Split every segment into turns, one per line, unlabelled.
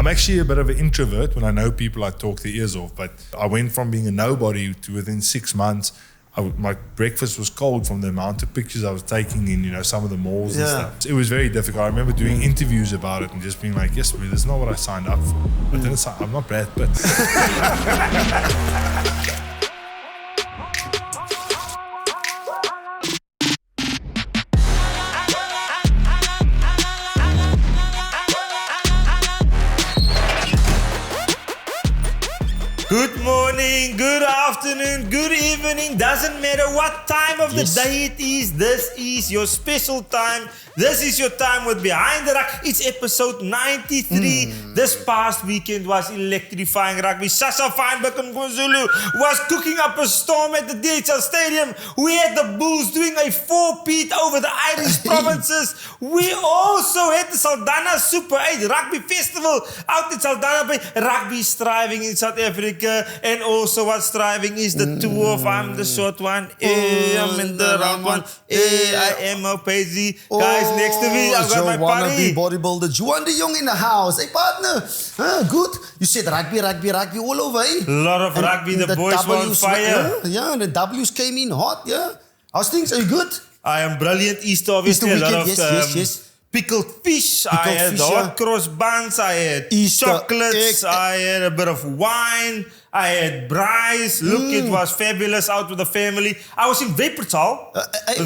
actually a bit of an introvert. When I know people, I talk their ears off. But I went from being a nobody to within 6 months, my breakfast was cold from the amount of pictures I was taking in, some of the malls and stuff. It was very difficult. I remember doing interviews about it and just being like, yes, this is not what I signed up for. I'm not Brad Pitt.
Good morning, good afternoon, good evening. Doesn't matter what time of the day it is. This is your special time. This is your time with Behind the Ruck. It's episode 93. This past weekend was electrifying rugby. Sasa Feinberg and Gonzulu was cooking up a storm at the DHL Stadium. We had the Bulls doing a 4-peat over the Irish provinces. We also had the Saldanha Super 8 Rugby Festival out in Saldanha Bay. Rugby is thriving in South Africa. And also what's thriving is the two of I'm the short one. I'm in the round one. I am a Paisy. Guys, next to me, I've got my buddy.
Bodybuilder Juan de Jong in the house. Hey, partner. Good. You said rugby all over, eh?
A lot of rugby. The boys were on fire.
And the W's came in hot, yeah. How's things? Are you good?
I am brilliant. Easter, obviously.
Easter
weekend,
a lot of
pickled fish. I had hot cross buns. I had
Easter
chocolates.
egg.
I had a bit of wine. I had braais. Look, it was fabulous out with the family. I was in Wuppertal.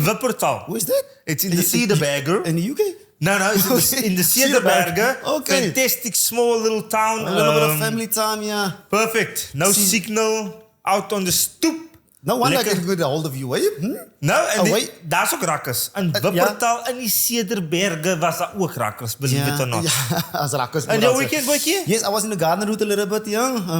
Wuppertal.
Where's that?
It's in the Cederberger.
In the UK?
No, it's in the Cederberger.
Okay.
Fantastic small little town.
A little bit of family time, yeah.
Perfect. No signal. Out on the stoep.
No wonder I can get a hold of you, eh?
Nou, en daar is ook rakkers. In Wuppertal en die Cederberge was daar ook rakkers, believe it or not.
Yeah, as rakkers.
And your weekend, boykie?
Yes, I was in the garden route a little bit,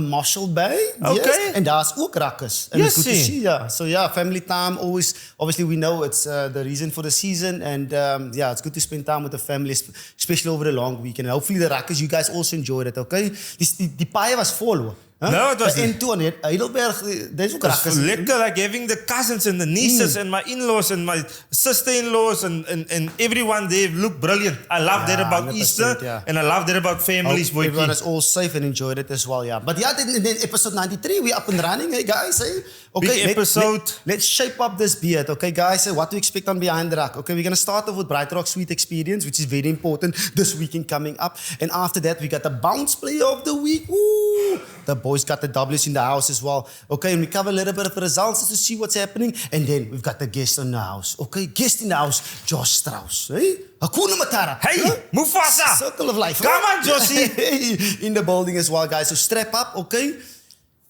Marshall Bay.
Okay.
Yes, and daar's ook rakkers. And
Yes,
it's good to see, yeah. So yeah, family time always, obviously we know it's the reason for the season and it's good to spend time with the family, especially over the long weekend. And hopefully the rakkers, you guys also enjoyed it, okay? Die paai was vol, hoor. Huh?
No, it was...
En toe, Heidelberg, there's ook rakkers.
Lekker, like having the cousins and the nieces and my in-laws and my sister-in-laws and everyone there looked brilliant. I love that about Easter and I love that about families.
Everyone is all safe and enjoyed it as well, yeah. But yeah, then episode 93, we're up and running, hey guys, hey? Okay,
big episode.
Let's shape up this beard, okay guys? What to expect on Behind the Ruck? Okay, we're going to start off with Brightrock Sweet Experience, which is very important this weekend coming up. And after that, we got the Bounce Player of the Week. Woo! The boys got the W's in the house as well. Okay, and we cover a little bit of the results just to see what's happening. And then we've got the guest in the house. Okay, guest in the house, Josh Strauss. Hey? Hakuna Matata.
Hey, Mufasa.
Circle of life.
Come on, Josie.
In the building as well, guys. So strap up, okay?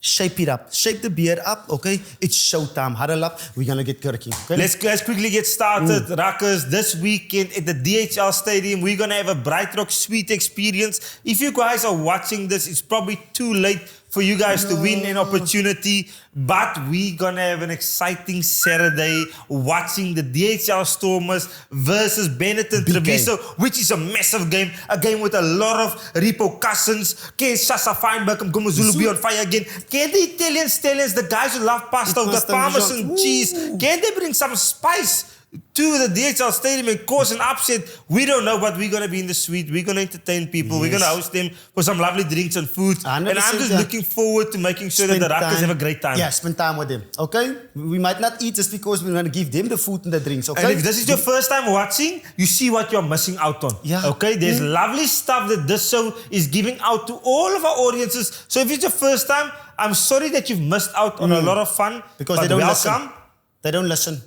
Shape it up. Shape the beard up, okay? It's showtime. Huddle up. We're going to get quirky, okay?
Let's quickly get started. Ruckers, this weekend at the DHL Stadium, we're going to have a Brightrock Sweet Experience. If you guys are watching this, it's probably too late for you guys to win an opportunity. But we're going to have an exciting Saturday watching the DHL Stormers versus Benetton Treviso, which is a massive game. A game with a lot of repercussions. Can Sasa Feinberg and Gomazulu be on fire again? Can the Italian stallions, the guys who love pasta with the Parmesan cheese, can they bring some spice to the DHL Stadium and cause an upset? We don't know, but we're going to be in the suite. We're going to entertain people. We're going to host them for some lovely drinks and food. And I'm just looking forward to making sure that the Ruckers have a great time.
Yeah, spend time with them. Okay? We might not eat just because we want to give them the food and the drinks. Okay?
And if this is your first time watching, you see what you're missing out on.
Yeah.
Okay? There's lovely stuff that this show is giving out to all of our audiences. So if it's your first time, I'm sorry that you've missed out on a lot of fun.
Because they don't listen. They don't listen.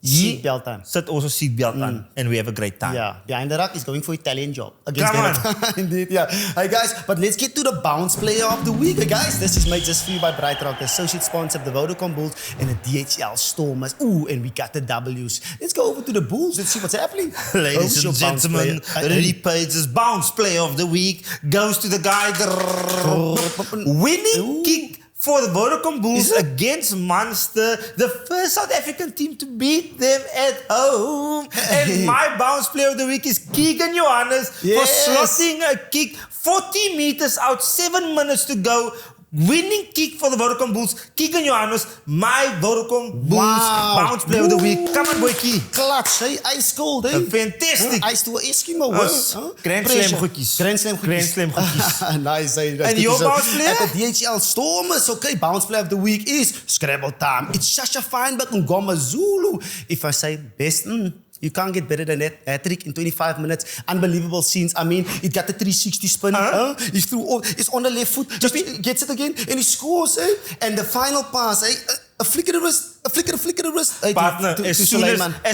Seatbelt time.
Sit also seatbelt on and we have a great time.
Yeah, Behind the Ruck is going for Italian job. Against
Come on.
Indeed, yeah. Hey guys, but let's get to the Bounce Player of the Week. Hey guys, this is made just for you by Brightrock, the associate sponsor of the Vodacom Bulls and the DHL Stormers. Ooh, and we got the W's. Let's go over to the Bulls. Let's see what's happening.
Ladies and gentlemen, Reed Page's Bounce Player of the Week goes to the guy winning kick for the Vodacom Bulls against Munster, the first South African team to beat them at home. And my Bounce Player of the Week is Keegan Johannes for slotting a kick 40 meters out, 7 minutes to go. winning kick for the Vodacom Bulls. Kick in Johannes, my Vodacom Bulls bounce player of the week. Come on, boy, Key.
Clutch, hey? Ice cold, hey?
Fantastic.
Ice to Eskimo, huh?
Grand Slam goedjes.
Grand Slam goedjes. Nice, hey?
And your bounce player?
At the DHL Stormers, okay, bounce player of the week is Scrabble time. It's Shasha Feinberg and Ngoma Zulu. If I say best, you can't get better than that. Hat-trick in 25 minutes. Unbelievable scenes. I mean, it got the 360 spin. He threw all, it's on the left foot. Just gets it again and he scores. Eh? And the final pass, a flick of the wrist. A flick of the wrist.
Partner, as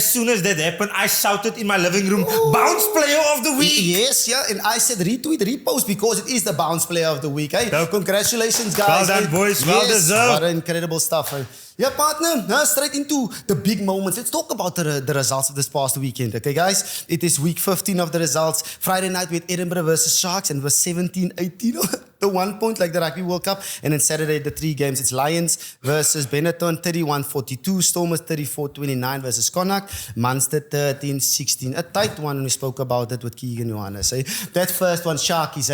soon as that happened, I shouted in my living room, bounce player of the week.
Yes, yeah. And I said retweet, repost because it is the bounce player of the week. Eh? Congratulations, guys.
Well done, boys. Well deserved.
What incredible stuff. Eh? Yeah, partner, straight into the big moments. Let's talk about the results of this past weekend. Okay, guys? It is week 15 of the results. Friday night we had Edinburgh versus Sharks and it was 17-18. The 1 point like the Rugby World Cup. And then Saturday, the 3 games. It's Lions versus Benetton, 31-42. Stormers, 34-29 versus Connacht. Munster, 13-16. A tight one, we spoke about it with Keegan Johannes. Eh? That first one, Sharkies,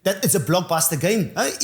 that it's a blockbuster game. At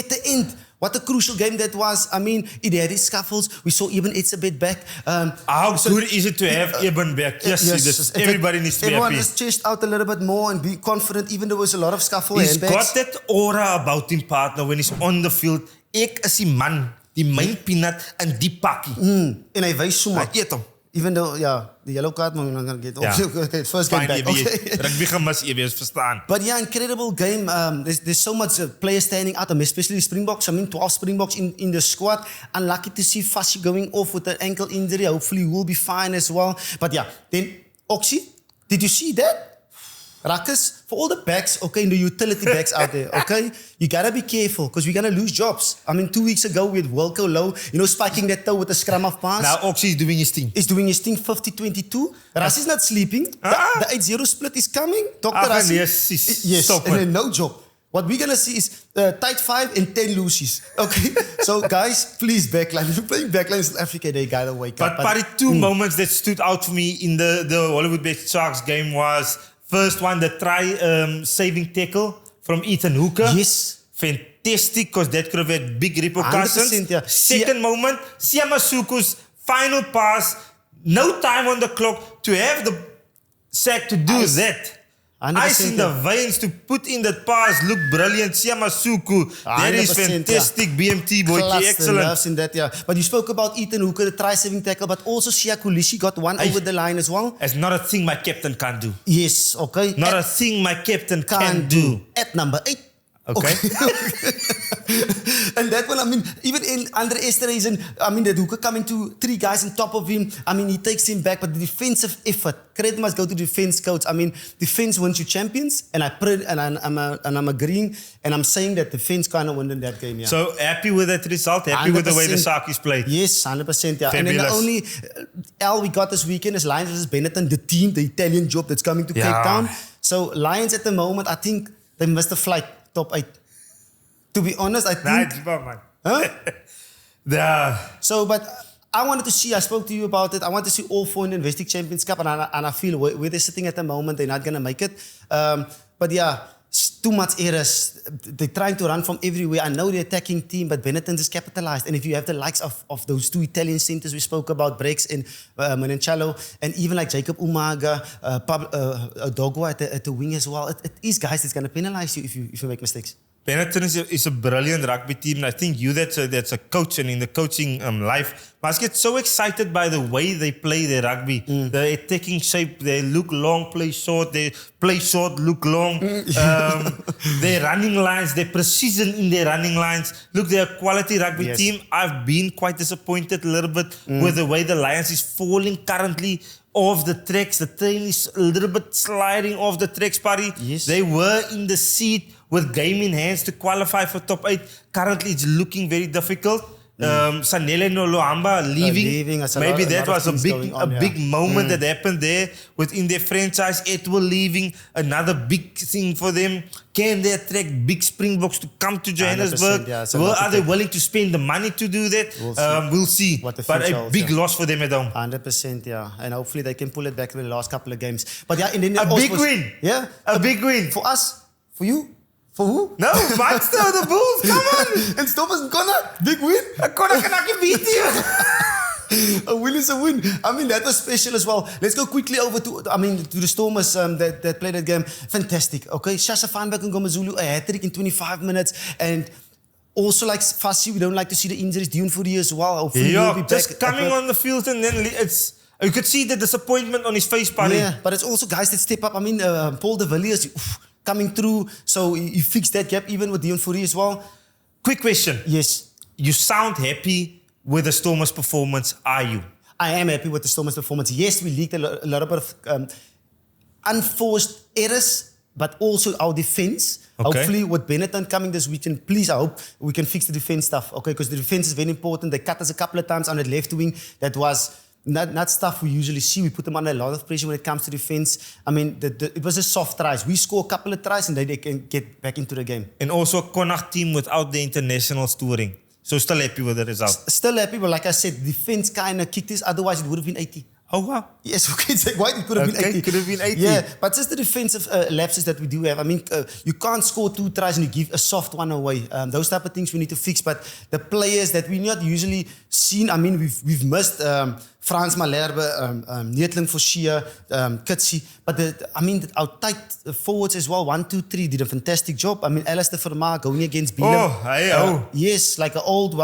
the end. What a crucial game that was. I mean, it had its scuffles. We saw even it's a bit back.
How good is it to have Eben back? Yes, everybody needs to be happy.
Everyone just chased out a little bit more and be confident, even though there was a lot of scuffle.
He's got that aura about him, partner, when he's on the field. Ek is die man, die myn peanut en die pakkie.
En hy wys so maar.
Hy eet hom.
Even though, the yellow card, we're not going to get okay, first game back. Okay.
Rugby gemis, EBS, verstaan.
But yeah, incredible game. There's so much players standing out, especially the Springboks. I mean, 12 Springboks in the squad. Unlucky to see Fassi going off with an ankle injury. Hopefully, he will be fine as well. But yeah, then Oxy, did you see that? Ruckers, for all the backs, okay, and the utility backs out there, okay, you gotta be careful because we're gonna lose jobs. I mean, 2 weeks ago we had Wilco Low, spiking that toe with a scrum of pass.
Now Oxy is doing his thing.
He's doing his thing, 50-22. Ras is not sleeping. The 8-0 split is coming. Dr. Ras.
Yes,
and then no job. What we're gonna see is tight 5 and 10 loses. Okay, so guys, please backline. If you're playing backline in South Africa, they gotta wake up.
But probably 2 moments that stood out for me in the Hollywood Best Sharks game was first one, the try-saving tackle from Ethan Hooker.
Yes.
Fantastic, because that could have had big repercussions.
Yeah.
Second moment, Siamasuku's final pass, no time on the clock, to have the sack to do that. Ice in the veins to put in that pass, look brilliant. Siamasuku, that is fantastic. Yeah. BMT, boy, excellent.
Loves in that, yeah. But you spoke about Ethan Hooker, the try-saving tackle, but also Sia Kulishi got one over the line as well.
It's not a thing my captain can't do.
Yes, okay.
Not a thing my captain can do.
At number 8.
Okay.
And that one, I mean, even in under Esterhuizen, I mean, that Hooker coming to 3 guys on top of him. I mean, he takes him back, but the defensive effort, credit must go to the defense coach. I mean, defense wins you champions, and I'm agreeing, and I'm saying that defense kind of won in that game. Yeah.
So happy with that result, happy with the way the Sharkies played.
Yes, 100%. Yeah.
Fabulous.
And then the only L we got this weekend is Lions versus Benetton, the team, the Italian job that's coming to Cape Town. So Lions at the moment, I think they missed the flight. Top 8. To be honest, I think...
man.
Huh? So, but I wanted to see, I spoke to you about it, I want to see all 4 in the Investing Champions Cup, and I feel where they're sitting at the moment, they're not going to make it. But yeah, too much errors. They're trying to run from everywhere. I know they're attacking team, but Benetton is capitalized. And if you have the likes of those 2 Italian centers we spoke about, Breaks and Menencello, and even like Jacob Umaga, Dogwa at the wing as well, it is guys that's going to penalize you if you make mistakes.
Benetton is a brilliant rugby team, and I think that's a coach and in the coaching life. Must get so excited by the way they play their rugby. The attacking shape, they look long, play short. They play short, look long. Their running lines, their precision in their running lines. Look, they're a quality rugby team. I've been quite disappointed a little bit with the way the Lions is falling currently off the tracks. The train is a little bit sliding off the tracks, buddy.
Yes.
They were in the seat with game in hands to qualify for top 8. Currently, it's looking very difficult. Sanele Noloamba leaving. Maybe that was a big moment that happened there within their franchise. Etwell leaving, another big thing for them. Can they attract big Springboks to come to Johannesburg?
Yeah,
are they willing to spend the money to do that? We'll see. But a big loss for them at home.
100%, yeah. And hopefully they can pull it back in the last couple of games. But yeah, and then
a big win.
Yeah.
A big win.
For us, for you, For who?
No, Munster, the Bulls, come on.
And Stormers and Connor, big win.
Connor can beat you.
A win is a win. I mean, that was special as well. Let's go quickly over to the Stormers that played that game. Fantastic. Okay, Shasha Feinberg and Gomazulu, a hat-trick in 25 minutes. And also, like Fassi, we don't like to see the injuries. Dion Fourie as well. Hopefully he'll be
just
back.
coming on the field and then you could see the disappointment on his face, buddy.
Yeah, but it's also guys that step up. I mean, Paul de Villiers coming through. So he fixed that gap even with Dion Fourie as well.
Quick question.
Yes.
You sound happy with the Stormers' performance, are you?
I am happy with the Stormers' performance. Yes, we leaked a lot of unforced errors, but also our defense.
Okay.
Hopefully, with Benetton coming this weekend, please, I hope we can fix the defense stuff. Okay, because the defense is very important. They cut us a couple of times on the left wing. That was not stuff we usually see. We put them under a lot of pressure when it comes to defense. I mean, it was a soft tries. We score a couple of tries and then they can get back into the game.
And also a Connacht team without the internationals touring. So still happy with the result?
Still happy, but like I said, defense kind of kicked us. Otherwise, it would have been 80.
Oh, wow.
Yes, okay, say why it could have been 80.
Could have been 80.
Yeah, but just the defensive lapses that we do have. I mean, you can't score 2 tries and you give a soft one away. Those type of things we need to fix. But the players that we not usually seen, I mean, we've missed Frans Malherbe, Neetling Forshia, Kitsi. But our tight forwards as well, 1, 2, 3, did a fantastic job. I mean, Alistair Vermaak going against Bielem. Yes, like an old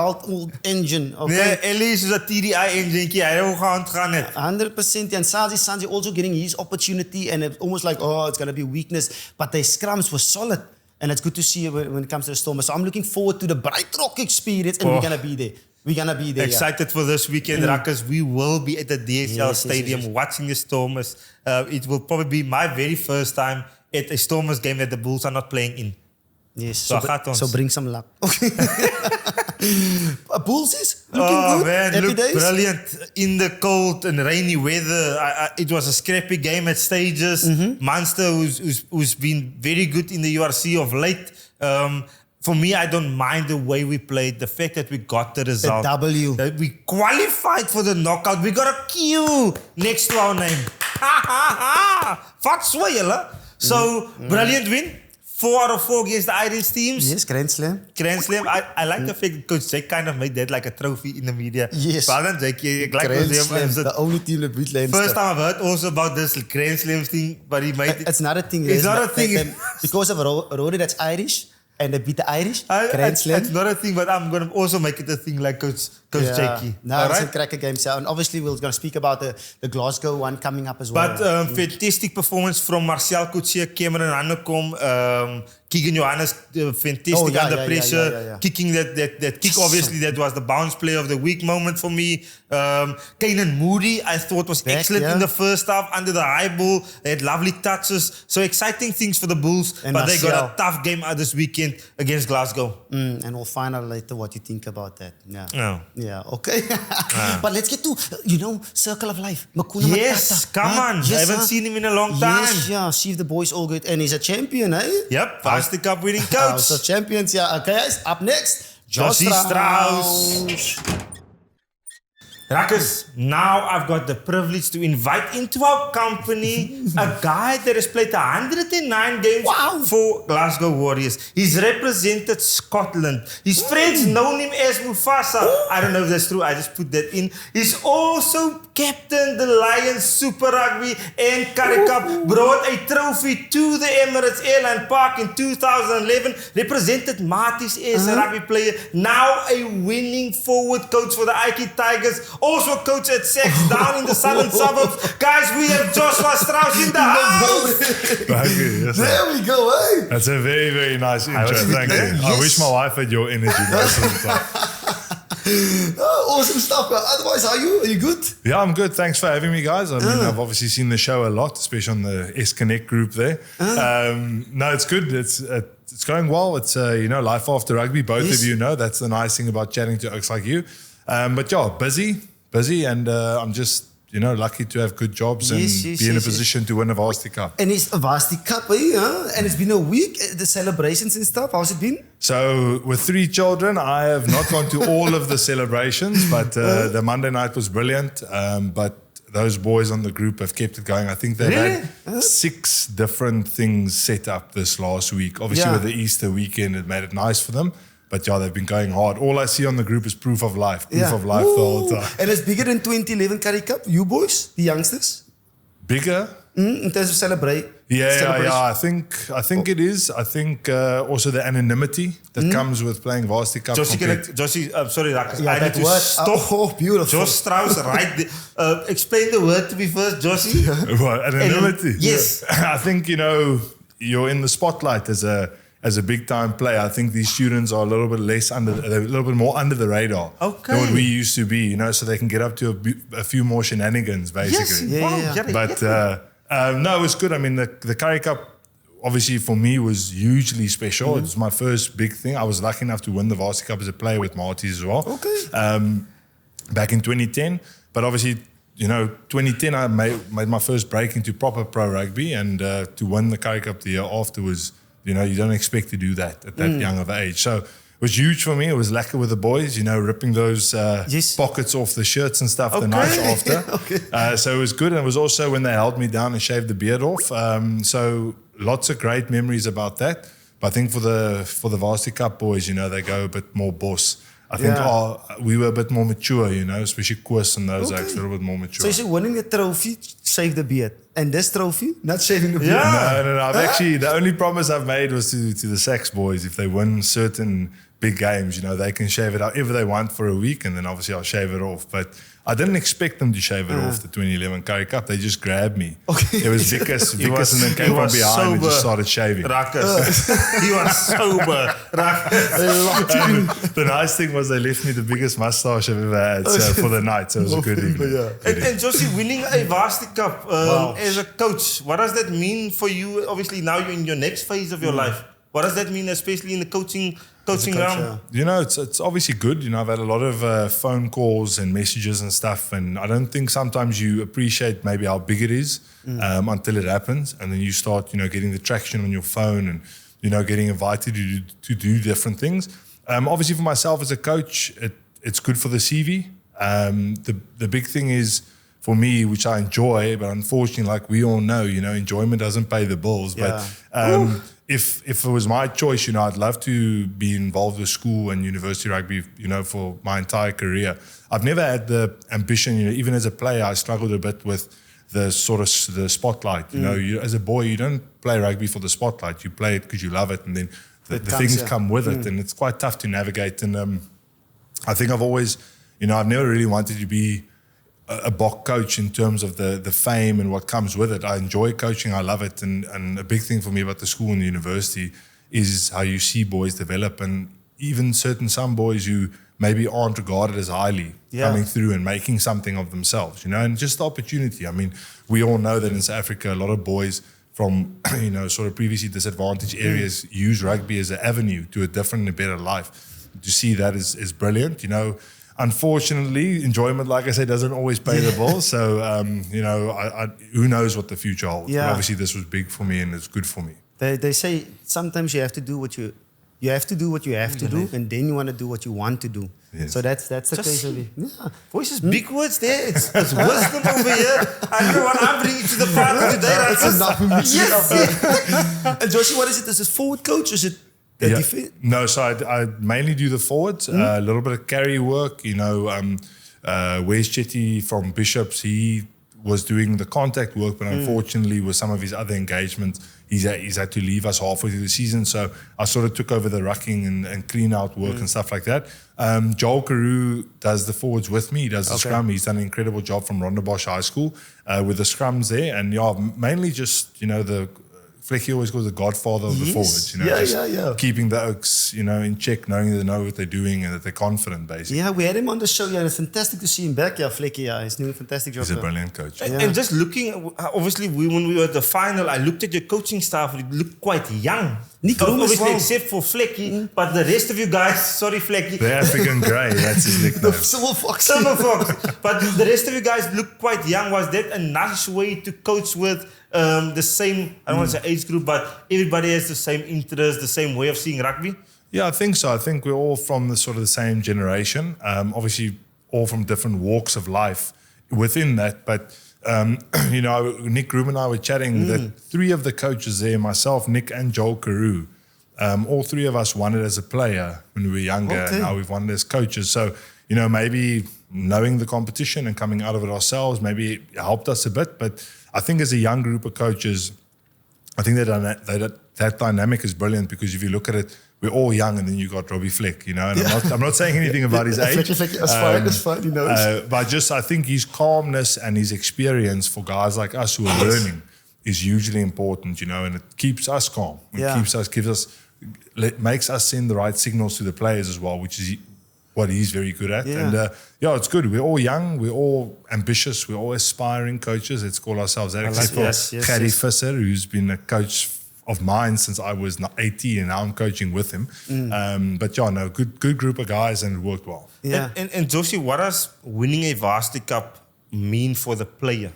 engine. Okay.
Yeah, Ellis is a TDI engine. Hy het gaan het.
100%. And Sanji also getting his opportunity, and it's almost like, it's going to be a weakness. But their scrums were solid. And it's good to see when it comes to the Stormers. So I'm looking forward to the Brightrock experience, and we're going to be there. We're going to be there.
Excited for this weekend, Ruckers. We will be at the DHL Stadium watching the Stormers. It will probably be my very first time at a Stormers game that the Bulls are not playing in.
Yes,
so
bring some luck. Okay. Bulls is looking good.
Man,
Happy
look
days.
Brilliant in the cold and rainy weather. It was a scrappy game at stages. Munster, who's been very good in the URC of late. For me, I don't mind the way we played. The fact that we got the result.
The W.
That we qualified for the knockout. We got a Q next to our name. Vat so julle. So, brilliant win. 4 out of 4 against the Irish teams.
Yes, Grand Slam.
I like the fact that Coach Jake kind of made that like a trophy in the media.
Yes.
Pardon, Jake. Like
Grand Slam, the only team that beat Leinster.
First time I've heard also about this Grand Slam thing, but he made it.
It's not a thing.
It's not a thing.
Because of Rory that's Irish, and they beat the Irish. Grand Slam.
It's not a thing, but I'm going to also make it a thing like Coach Jakey.
No, it's a cracker game. So, and obviously, we're going to speak about the Glasgow one coming up as well.
But fantastic performance from Marcel Coetzee, Cameron Hannekom, Keegan Johannes, fantastic under pressure. Kicking that kick, obviously, that was the bounce player of the week moment for me. Kanan Moody, I thought was excellent in the first half under the high ball. They had lovely touches. So exciting things for the Bulls. And but Martial. They got a tough game out this weekend against Glasgow.
And we'll find out later what you think about that. Yeah, okay. But let's get to, Circle of Life. Makuna
yes,
Matata.
Come on. Yes, I haven't seen him in a long time.
Yes, yeah. See if the boys all good. And he's a champion, eh?
Yep, Varsity Cup winning coach.
So champions, yeah. Okay, guys, up next,
Josie Strauss. Ruckers, now I've got the privilege to invite into our company a guy that has played 109 games for Glasgow Warriors. He's represented Scotland. His friends know him as Mufasa. I don't know if that's true. I just put that in. He's also captained the Lions Super Rugby and Currie Cup. Brought a trophy to the Emirates Airline Park in 2011. Represented Maties as a rugby player. Now a winning forward coach for the Ikeys Tigers. Also coach at Sex down in the southern suburbs. Guys, we have Joshua Strauss in the house.
Thank you. Yes,
there we go, eh?
That's a very, very nice intro. Thank you. Yes. I wish my wife had your energy most of the time.
Awesome stuff. Otherwise, are you good?
Yeah, I'm good. Thanks for having me, guys. I mean, I've obviously seen the show a lot, especially on the S-Connect group there. No, it's good. It's going well. It's, life after rugby. Both of you know. That's the nice thing about chatting to oaks like you. But yeah, busy, and I'm just, lucky to have good jobs and be in a position to win a Varsity Cup.
And it's a Varsity Cup, and it's been a week, the celebrations and stuff. How's it been?
So with 3 children, I have not gone to all of the celebrations, but the Monday night was brilliant. But those boys on the group have kept it going. I think they've had 6 different things set up this last week. Obviously, with the Easter weekend, it made it nice for them. But yeah, they've been going hard. All I see on the group is proof of life. Proof of life the whole time.
And it's bigger than 2011 Curry Cup. You boys, the youngsters?
Bigger?
In terms of celebration.
I think it is. I think also the anonymity that comes with playing Varsity Cup.
Josie, sorry, Rakas.
Yeah,
I need to stop.
Oh, beautiful.
Josh Strauss, right? Explain the word to me first, Josie.
Well, anonymity.
Yes.
I think, you're in the spotlight as a big time player. I think these students are a little bit more under the radar than what we used to be, so they can get up to a few more shenanigans, basically.
Yes.
But no, it was good. I mean, the Curry Cup, obviously for me, was hugely special. It was my first big thing. I was lucky enough to win the Varsity Cup as a player with Marty's as well. Back in 2010. But obviously, 2010 I made my first break into proper pro rugby, and to win the Curry Cup the year after was, you don't expect to do that at that young of age. So it was huge for me. It was lekker with the boys, ripping those pockets off the shirts and stuff the night after. So it was good. And it was also when they held me down and shaved the beard off. So lots of great memories about that. But I think for the Varsity Cup boys, they go a bit more boss. I think we were a bit more mature, especially Koos and those acts, a little bit more mature.
So you're winning the trophy, shave the beard. And this trophy, not shaving the beard?
No. I've actually, the only promise I've made was to the Sax boys. If they win certain big games, they can shave it however they want for a week, and then obviously I'll shave it off. But I didn't expect them to shave it off the 2011 Curry Cup. They just grabbed me. It was Vickers and then came from behind and just started shaving.
He was sober.
The nice thing was they left me the biggest mustache I've ever had for the night. So it was a good evening.
And Josie, winning a Varsity Cup as a coach, what does that mean for you? Obviously, now you're in your next phase of your life. What does that mean, especially in the coaching realm?
It's obviously good. I've had a lot of phone calls and messages and stuff, and I don't think sometimes you appreciate maybe how big it is until it happens, and then you start, getting the traction on your phone and, getting invited to do different things. Obviously, for myself as a coach, it's good for the CV. The big thing is, for me, which I enjoy, but unfortunately, like we all know, enjoyment doesn't pay the bills. But if it was my choice, I'd love to be involved with school and university rugby, for my entire career. I've never had the ambition, even as a player, I struggled a bit with the sort of the spotlight. You, as a boy, you don't play rugby for the spotlight. You play it because you love it, and then the things come with it, and it's quite tough to navigate. And I think I've always, I've never really wanted to be a Bok coach in terms of the fame and what comes with it. I enjoy coaching, I love it, and a big thing for me about the school and the university is how you see boys develop, and even some boys who maybe aren't regarded as highly coming through and making something of themselves, and just the opportunity. I mean, we all know that in South Africa, a lot of boys from sort of previously disadvantaged areas use rugby as an avenue to a different and better life. To see that is brilliant, Unfortunately, enjoyment, like I said, doesn't always pay the bills. So, who knows what the future holds. But obviously, this was big for me and it's good for me.
They say sometimes you have to do what you have to do, and then you want to do what you want to do. Yes. So that's the case of it.
Voices, big words there. It's wisdom over here. I know what I'm bringing to the party today.
That's enough for me. Yes. And Josie, what is it? Is it forward coach? Is it?
No, so I mainly do the forwards, a little bit of carry work. Wes Chetty from Bishops, he was doing the contact work, but unfortunately with some of his other engagements, he's had to leave us halfway through the season. So I sort of took over the rucking and clean out work and stuff like that. Joel Carew does the forwards with me. He does the scrum. He's done an incredible job from Rondebosch High School with the scrums there. And mainly just, the Flecky always calls the godfather of the forwards, keeping the Oaks, in check, knowing they know what they're doing and that they're confident, basically.
Yeah, we had him on the show. It's fantastic to see him back. Flecky, he's doing a fantastic job.
He's a brilliant coach.
And just looking, obviously, when we were at the final, I looked at your coaching staff. It looked quite young. Obviously, except for Flecky, but the rest of you guys, sorry, Flecky.
The African Grey, that's his nickname.
The Silver Fox.
But the rest of you guys look quite young. Was that a nice way to coach with the same, I don't want to say age group, but everybody has the same interest, the same way of seeing rugby?
Yeah, I think so. I think we're all from the sort of the same generation. Obviously, all from different walks of life within that, but Nick Groom and I were chatting that 3 of the coaches there, myself, Nick and Joel Carew, all 3 of us won it as a player when we were younger, and now we've won it as coaches. So, maybe knowing the competition and coming out of it ourselves, maybe it helped us a bit. But I think as a young group of coaches, I think that dynamic is brilliant, because if you look at it, we're all young, and then you got Robbie Fleck, and I'm not saying anything about his age.
That's fine, he knows.
But I think his calmness and his experience for guys like us who are learning is hugely important, and it keeps us calm. It makes us send the right signals to the players as well, which is what he's very good at.
Yeah.
And it's good. We're all young, we're all ambitious, we're all aspiring coaches. Let's call ourselves that. Except for Gary Visser, who's been a coach of mine since I was 18, and now I'm coaching with him. Good group of guys, and it worked well.
Yeah. And Josie, what does winning a Varsity Cup mean for the player?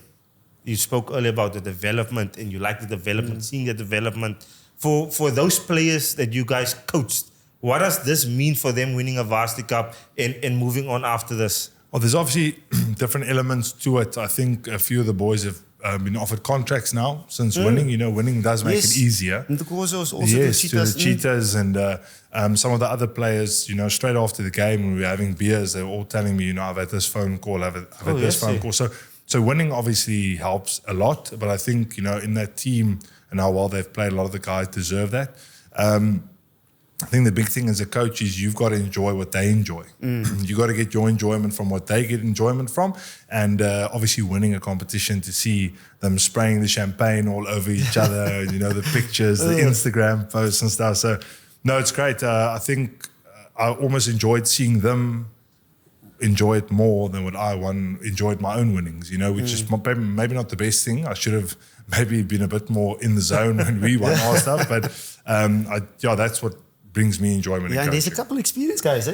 You spoke earlier about the development, and you like the development, seeing the development. For those players that you guys coached, what does this mean for them winning a Varsity Cup and moving on after this?
Well, there's obviously different elements to it. I think a few of the boys have been offered contracts now since winning. Winning does make it easier.
And also
to the Cheetahs and some of the other players, straight after the game when we were having beers, they were all telling me, I've had this phone call, I've had this phone call. So winning obviously helps a lot, but I think, in that team and how well they've played, a lot of the guys deserve that. I think the big thing as a coach is you've got to enjoy what they enjoy. You got to get your enjoyment from what they get enjoyment from, and obviously winning a competition to see them spraying the champagne all over each other, the pictures, the Instagram posts and stuff. So, no, it's great. I think I almost enjoyed seeing them enjoy it more than what I enjoyed my own winnings, which is maybe not the best thing. I should have maybe been a bit more in the zone when we won our stuff, but that's what brings me enjoyment.
Yeah, and there's a couple of experienced guys,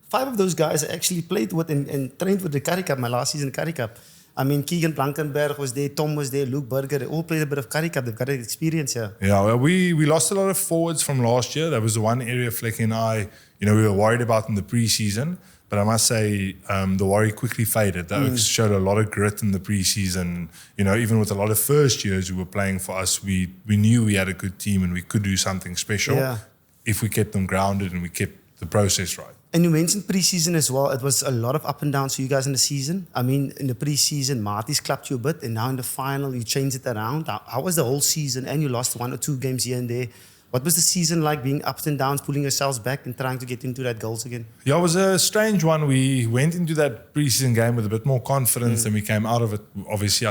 5 of those guys actually played with and trained with the Currie Cup, my last season Currie Cup. I mean, Keegan Blankenberg was there, Tom was there, Luke Berger, they all played a bit of Currie Cup. They've got experience here.
Yeah, well, we lost a lot of forwards from last year. That was the one area Flecky and I, we were worried about in the preseason. But I must say, the worry quickly faded. The Oaks showed a lot of grit in the preseason. Even with a lot of first years who were playing for us, we knew we had a good team and we could do something special if we kept them grounded and we kept the process right.
And you mentioned preseason as well. It was a lot of up and downs for you guys in the season. I mean, in the preseason, Marty's clapped you a bit, and now in the final, you changed it around. How was the whole season? And you lost 1 or 2 games here and there. What was the season like, being ups and downs, pulling yourselves back and trying to get into that goals again?
Yeah, it was a strange one. We went into that preseason game with a bit more confidence and we came out of it. Obviously,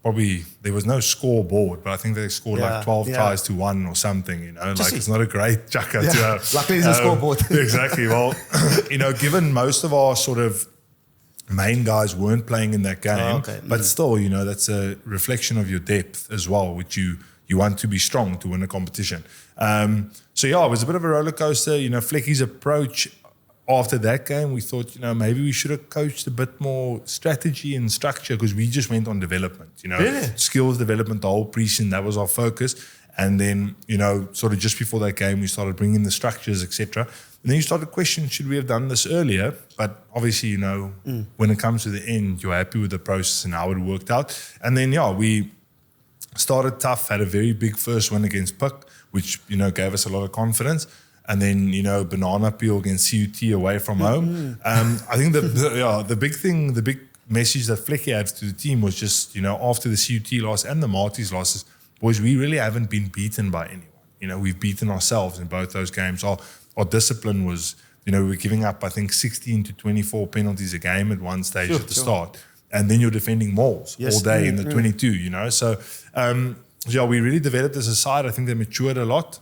probably there was no scoreboard, but I think they scored like 12 tries to 1 or something, it's not a great chaka.
Luckily, there's a scoreboard.
Exactly. Well, given most of our sort of main guys weren't playing in that game, but still, that's a reflection of your depth as well, which you want to be strong to win a competition. It was a bit of a roller coaster. Flecky's approach after that game, we thought, maybe we should have coached a bit more strategy and structure, because we just went on development, skills development, the whole preseason, that was our focus. And then, sort of just before that game, we started bringing the structures, etc. And then you started questioning, should we have done this earlier? But obviously, when it comes to the end, you're happy with the process and how it worked out. And then, we started tough, had a very big first win against Puck, which, gave us a lot of confidence. And then, banana peel against CUT away from home. I think the big thing, the big message that Flecky had to the team was just, after the CUT loss and the Marty's losses, boys, we really haven't been beaten by anyone. We've beaten ourselves in both those games. Our discipline was, we were giving up, I think, 16 to 24 penalties a game at one stage at the start. And then you're defending mauls all day in the 22, So, we really developed as a side. I think they matured a lot.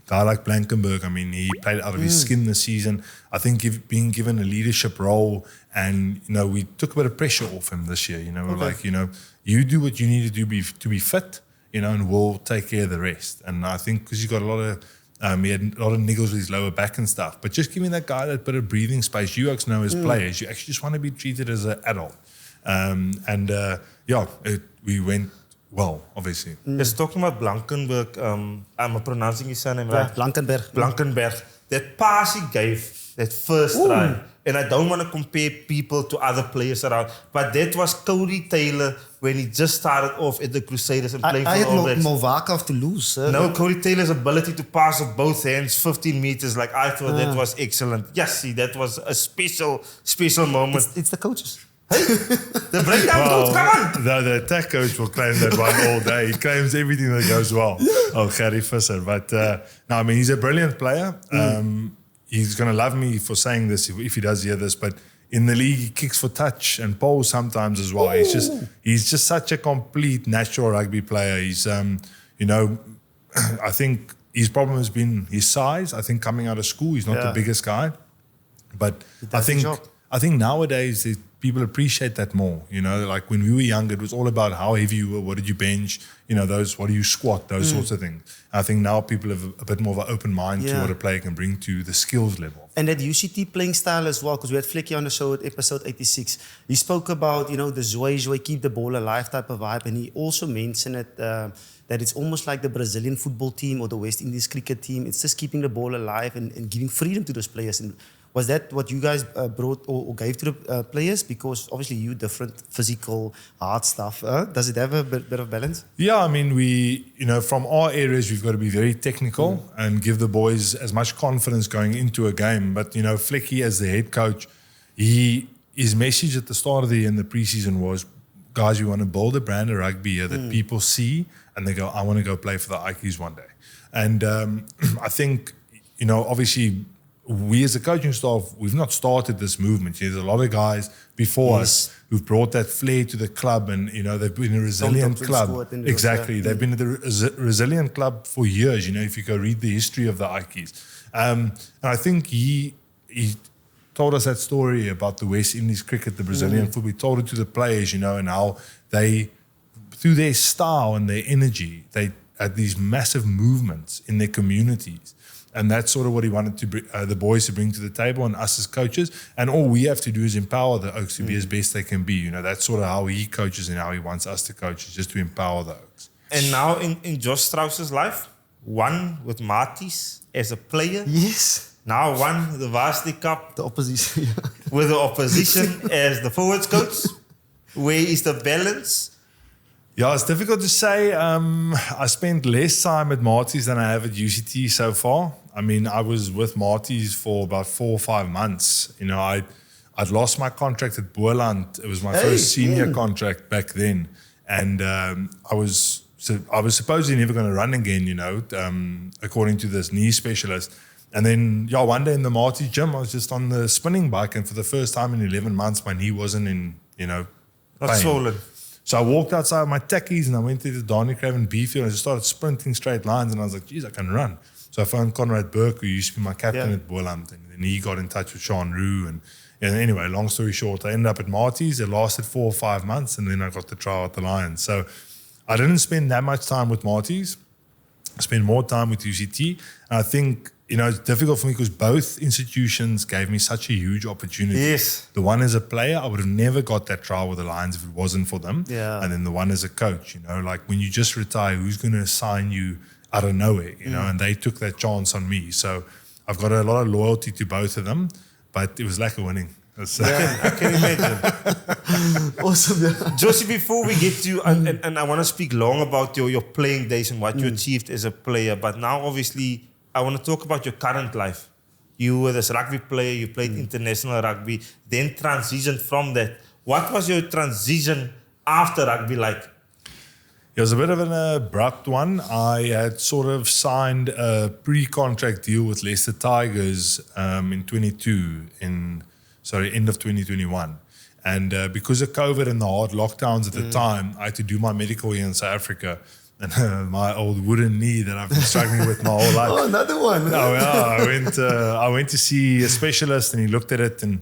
Guy like Blankenberg, he played out of his skin this season. I think being given a leadership role, and, we took a bit of pressure off him this year. We're like, you do what you need to do to be fit, and we'll take care of the rest. And I think because he had a lot of niggles with his lower back and stuff. But just giving that guy that bit of breathing space, you guys know as players, you actually just want to be treated as an adult. We went well, obviously.
Just talking about Blankenberg, I'm pronouncing his surname right.
Blankenberg.
Blankenberg. That pass he gave that first try. And I don't want to compare people to other players around, but that was Cody Taylor when he just started off at the Crusaders and playing
I
for All
had
Blacks.
Movakov to lose.
No, Cody Taylor's ability to pass with both hands, 15 meters, like I thought that was excellent. Yes, see, that was a special moment.
It's the coaches.
The breakdown coach, come on!
The attack coach will claim that one all day. He claims everything that goes well. Oh, Gary Visser. But no, I mean, he's a brilliant player. He's going to love me for saying this if he does hear this, but in the league, he kicks for touch and poles sometimes as well. He's just such a complete natural rugby player. He's, I think his problem has been his size. I think coming out of school, he's not the biggest guy. But I think nowadays people appreciate that more. Like when we were younger, it was all about how heavy you were, what did you bench, what do you squat, those sorts of things. I think now people have a bit more of an open mind to what a player can bring to the skills level.
And that UCT playing style as well, because we had Flecky on the show at episode 86. He spoke about, the joy, keep the ball alive type of vibe. And he also mentioned that it's almost like the Brazilian football team or the West Indies cricket team. It's just keeping the ball alive and giving freedom to those players. And was that what you guys brought or gave to the players? Because obviously you different physical, hard stuff. Does it have a bit of balance?
Yeah, I mean, we, from our areas, we've got to be very technical and give the boys as much confidence going into a game. But, Flecky as the head coach, his message at the start of the year in the preseason was, guys, we want to build a brand of rugby here that people see and they go, I want to go play for the Ikeys one day. And I think, obviously, we as a coaching staff, we've not started this movement. There's a lot of guys before us who've brought that flair to the club and, they've been a resilient club. Exactly. They've been a resilient club for years, if you go read the history of the Ikeys. And I think he told us that story about the West Indies cricket, the Brazilian football. He told it to the players, and how they, through their style and their energy, they had these massive movements in their communities. And that's sort of what he wanted to the boys to bring to the table and us as coaches. And all we have to do is empower the Oaks to be as best they can be. That's sort of how he coaches and how he wants us to coach, is just to empower the Oaks.
And now in Josh Strauss's life, one with Marties as a player.
Yes.
Now one with the Varsity Cup.
The opposition.
With the opposition as the forwards coach. Where is the balance?
Yeah, it's difficult to say. I spent less time at Marties than I have at UCT so far. I mean, I was with Marties for about 4 or 5 months. I'd lost my contract at Boerland. It was my first senior contract back then. And I was supposedly never going to run again, according to this knee specialist. And then, one day in the Marties gym, I was just on the spinning bike. And for the first time in 11 months, my knee wasn't in,
Not
pain.
swollen.
So I walked outside my techies and I went to the Donny Craven B field and I just started sprinting straight lines and I was like, geez, I can run. So I phoned Conrad Burke, who used to be my captain at Boerland, and then he got in touch with Sean Rue. And anyway, long story short, I ended up at Marties. It lasted 4 or 5 months and then I got the trial at the Lions. So I didn't spend that much time with Marties. I spent more time with UCT. And I think, it's difficult for me because both institutions gave me such a huge opportunity.
Yes.
The one as a player, I would have never got that trial with the Lions if it wasn't for them.
Yeah.
And then the one as a coach, like when you just retire, who's going to assign you out of nowhere, and they took that chance on me. So I've got a lot of loyalty to both of them, but it was lack of winning.
I can imagine.
Awesome. Yeah.
Josie, before we get to, and I want to speak long about your playing days and what you achieved as a player, but now obviously I want to talk about your current life. You were this rugby player, you played international rugby, then transitioned from that. What was your transition after rugby like?
It was a bit of an abrupt one. I had sort of signed a pre-contract deal with Leicester Tigers in end of 2021. And because of COVID and the hard lockdowns at the time, I had to do my medical here in South Africa. And my old wooden knee that I've been struggling with my whole life.
Oh, another one.
I went to see a specialist and he looked at it and,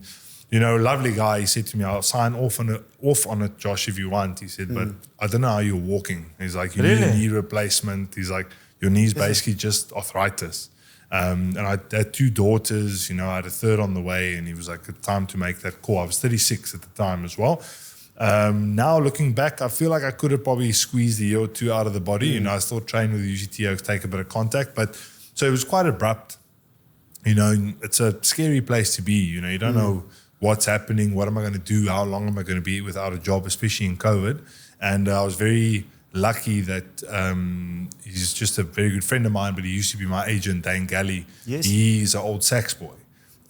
lovely guy. He said to me, I'll sign off on it, Josh, if you want. He said, but I don't know how you're walking. He's like, you need a knee replacement. He's like, your knee's basically just arthritis. And I had 2 daughters, I had a third on the way, and he was like, it's time to make that call. I was 36 at the time as well. Now looking back, I feel like I could have probably squeezed a year or 2 out of the body. I still train with the UCT Oaks, take a bit of contact, but so it was quite abrupt. it's a scary place to be. You don't know what's happening. What am I going to do? How long am I going to be without a job, especially in COVID? And I was very lucky that he's just a very good friend of mine, but he used to be my agent, Dane Galley.
Yes.
He's an old sax boy.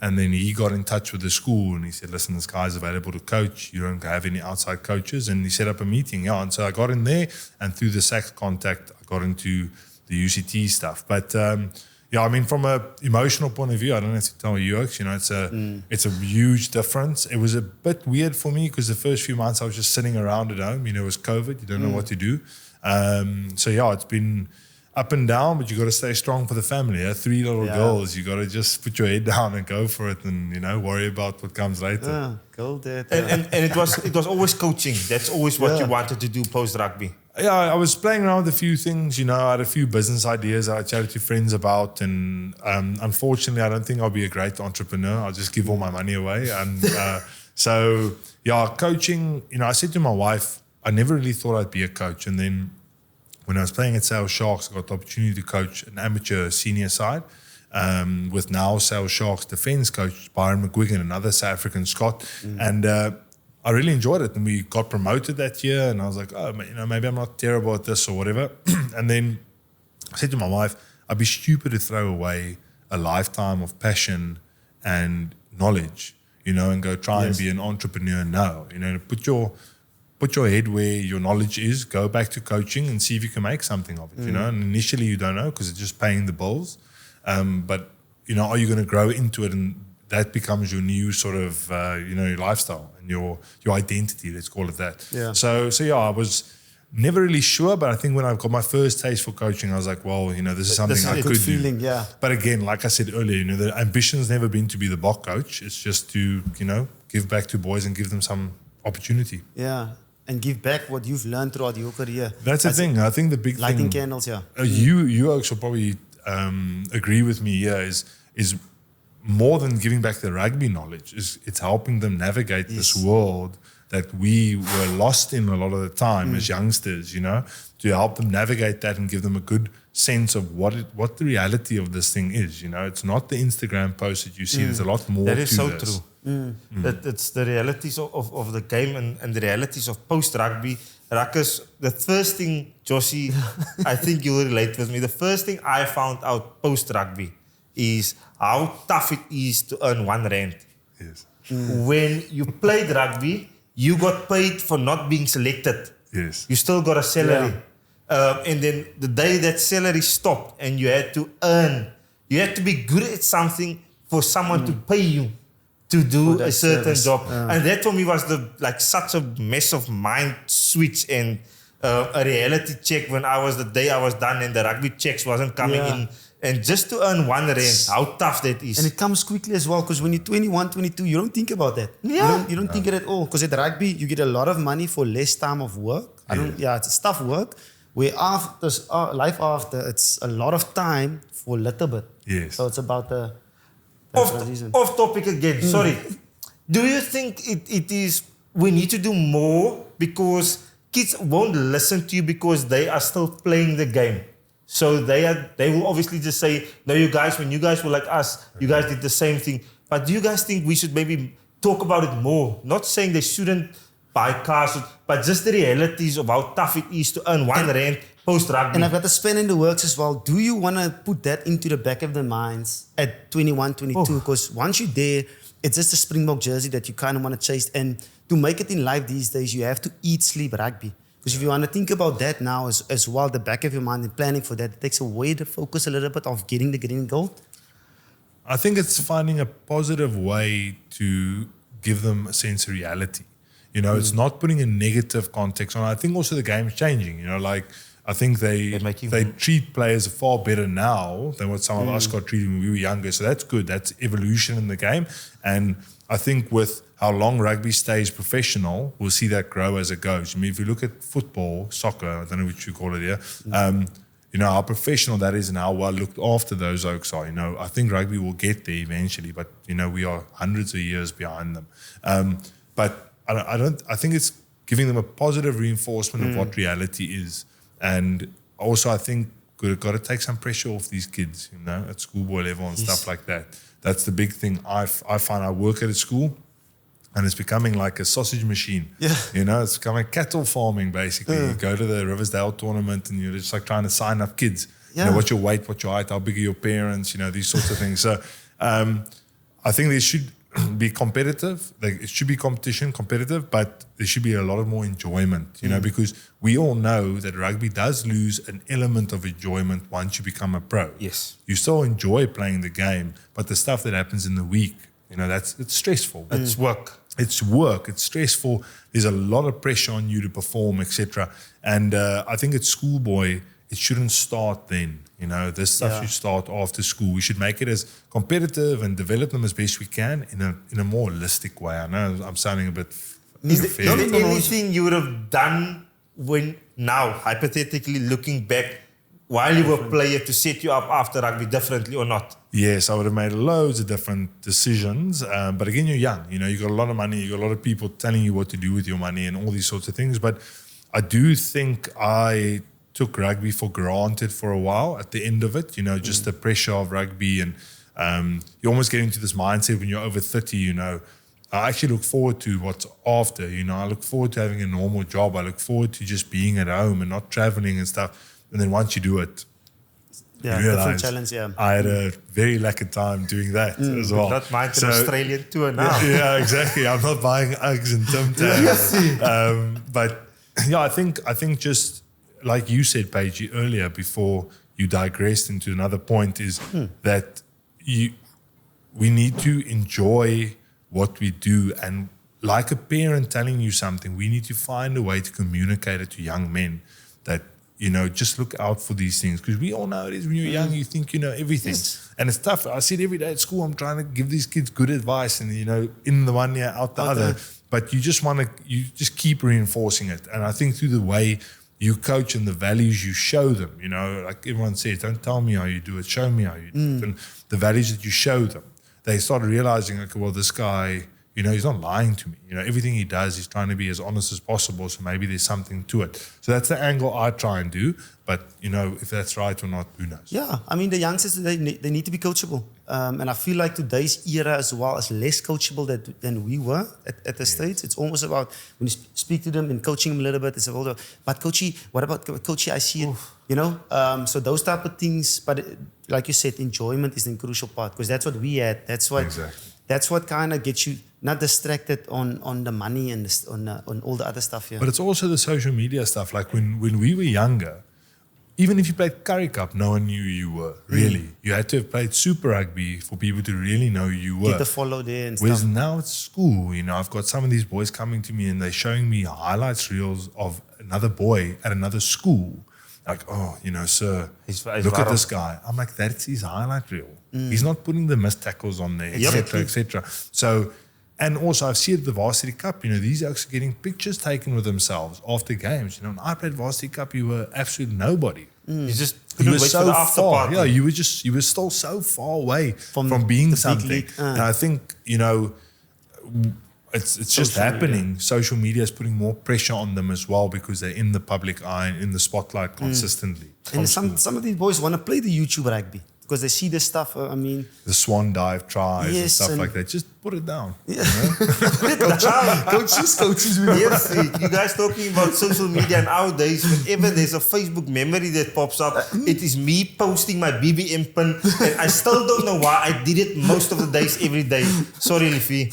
And then he got in touch with the school and he said, listen, this guy's available to coach. You don't have any outside coaches. And he set up a meeting. Yeah, and so I got in there, and through the sax contact, I got into the UCT stuff. But from an emotional point of view, I don't have to tell you, it's a huge difference. It was a bit weird for me because the first few months I was just sitting around at home. It was COVID. You don't know what to do. It's been up and down, but you got to stay strong for the family. 3 little girls. You got to just put your head down and go for it, and worry about what comes later.
Cool, Dad.
And it was always coaching. That's always what you wanted to do post rugby.
Yeah, I was playing around with a few things. I had a few business ideas I chatted to friends about, and unfortunately, I don't think I'll be a great entrepreneur. I'll just give all my money away. And coaching. I said to my wife, I never really thought I'd be a coach, and then when I was playing at Sale Sharks, I got the opportunity to coach an amateur senior side with now Sale Sharks defence coach Byron McGuigan, another South African Scot. And I really enjoyed it. And we got promoted that year. And I was like, maybe I'm not terrible at this or whatever. And then I said to my wife, I'd be stupid to throw away a lifetime of passion and knowledge, and go try and be an entrepreneur now. Put your head where your knowledge is, go back to coaching and see if you can make something of it, And initially you don't know because it's just paying the bills. But, are you going to grow into it? And that becomes your new sort of, your lifestyle and your identity, let's call it that.
Yeah.
So I was never really sure, but I think when I got my first taste for coaching, I was like, well, this is something I could do.
Yeah.
But again, like I said earlier, the ambition's never been to be the Bok coach. It's just to, give back to boys and give them some opportunity.
Yeah. And give back what you've learned throughout your career.
That's the thing. I think the big
lighting
thing...
candles, yeah.
You actually probably agree with me here is more than giving back the rugby knowledge. It's helping them navigate this world that we were lost in a lot of the time as youngsters, to help them navigate that and give them a good sense of what the reality of this thing is. It's not the Instagram post that you see. There's a lot more to this.
That is so true. It's the realities of the game and the realities of post-rugby. Ruckus, the first thing, Josie, I think you will relate with me. The first thing I found out post-rugby is how tough it is to earn R1.
Yes.
When you played rugby, you got paid for not being selected.
Yes.
You still got a salary. And then the day that salary stopped and you had to earn, you had to be good at something for someone to pay you to do a certain job. And that for me was such a massive mind switch and a reality check when the day I was done and the rugby checks wasn't coming in. And just to earn R1, how tough that is.
And it comes quickly as well, because when you're 21, 22, you don't think about that.
Yeah.
You don't think it at all. Because at rugby, you get a lot of money for less time of work. It's tough work. Where after life after, it's a lot of time for a little bit.
Yes.
So it's about the...
Off topic again, sorry. Do you think it is we need to do more because kids won't listen to you because they are still playing the game? So they will obviously just say, no, you guys, when you guys were like us, you guys did the same thing. But do you guys think we should maybe talk about it more? Not saying they shouldn't buy cars, but just the realities of how tough it is to earn R1 post-rugby.
And I've got the span in the works as well. Do you want to put that into the back of their minds at 21, 22? Because once you're there, it's just a Springbok jersey that you kind of want to chase. And to make it in life these days, you have to eat, sleep rugby. Because if you want to think about that now as well, the back of your mind and planning for that, it takes away the focus a little bit of getting the green and gold.
I think it's finding a positive way to give them a sense of reality. It's not putting a negative context on it. I think also the game's changing. I think they treat players far better now than what some of us got treated when we were younger. So that's good. That's evolution in the game. And I think with how long rugby stays professional, we'll see that grow as it goes. I mean, if you look at football, soccer, I don't know what you call it here, how professional that is and how well looked after those oaks are. I think rugby will get there eventually, but, we are hundreds of years behind them. But I think it's giving them a positive reinforcement of what reality is. And also I think got to take some pressure off these kids, you know, at schoolboy level and stuff like that. That's the big thing. I find I work at a school, and it's becoming like a sausage machine.
Yeah.
You know, it's becoming cattle farming, basically. You go to the Riversdale tournament and you're just like trying to sign up kids. You know, what's your weight, what's your height, how big are your parents, you know, these sorts of things. So I think there should be competitive. Like, it should be competitive, but there should be a lot of more enjoyment, you know, because we all know that rugby does lose an element of enjoyment once you become a pro.
Yes.
You still enjoy playing the game, but the stuff that happens in the week, you know, it's stressful.
It's work.
It's work. It's stressful. There's a lot of pressure on you to perform, etc. And I think at schoolboy, it shouldn't start then. You know, this stuff should start after school. We should make it as competitive and develop them as best we can in a more holistic way. I know I'm sounding a bit.
Is there anything you would have done now, hypothetically looking back, while you were a player, to set you up after rugby differently or not?
Yes, I would have made loads of different decisions. But again, you're young. You know, you got a lot of money. You got a lot of people telling you what to do with your money and all these sorts of things. But I do think I took rugby for granted for a while at the end of it. You know, just the pressure of rugby, and you almost get into this mindset when you're over 30. You know, I actually look forward to what's after. You know, I look forward to having a normal job. I look forward to just being at home and not traveling and stuff. And then once you do it, you
different challenge.
I had a very lucky time doing that as well.
Not mind an Australian tour now.
Yeah, exactly. I'm not buying Uggs and Tim Tams. But yeah, I think just like you said, Paige, earlier before you digressed into another point, is that we need to enjoy what we do, and like a parent telling you something, we need to find a way to communicate it to young men that, you know, just look out for these things, because we all know it is when you're young, you think you know everything. And it's tough. I see it every day at school. I'm trying to give these kids good advice, and, you know, in the one ear, out the other. But you just keep reinforcing it. And I think through the way you coach and the values you show them, you know, like everyone says, don't tell me how you do it, show me how you do it. And the values that you show them, they start realizing, okay, well, this guy, you know, he's not lying to me. You know, everything he does, he's trying to be as honest as possible. So maybe there's something to it. So that's the angle I try and do. But, you know, if that's right or not, who knows? Yeah,
I mean, the youngsters, they need to be coachable. And I feel like today's era as well is less coachable than we were at the States. It's almost about, when you speak to them and coaching them a little bit, it's about, but coachy, what about coachy? I see it, you know? So those type of things. But like you said, enjoyment is the crucial part, because that's what we had. That's what kind of gets you not distracted on the money and on all the other stuff. Yeah.
But it's also the social media stuff. Like when we were younger, even if you played Curry Cup, no one knew who you were, really. You had to have played Super Rugby for people to really know who you were.
Get the follow there and
Whereas
stuff.
now at school, you know, I've got some of these boys coming to me and they're showing me highlights reels of another boy at another school. Like, oh, you know, sir, look at this guy. I'm like, that's his highlight reel. He's not putting the missed tackles on there, etc., etc. So, and also I've seen at the Varsity Cup, you know, these guys are getting pictures taken with themselves after games. You know, when I played Varsity Cup, you were absolutely nobody.
You just
You were
wait
so
for the after
far.
party.
Yeah, you were still so far away from being something. And I think, you know, it's just happening. Social media is putting more pressure on them as well, because they're in the public eye, in the spotlight consistently.
And some of these boys want to play the YouTube rugby because they see this stuff. I mean,
the swan dive tries and stuff like that. Just put it down.
Yeah.
You know?
coaches.
Yes, you guys talking about social media nowadays, whenever there's a Facebook memory that pops up, it is me posting my BBM pin, and I still don't know why I did it most of the days, every day. Sorry, Liffy.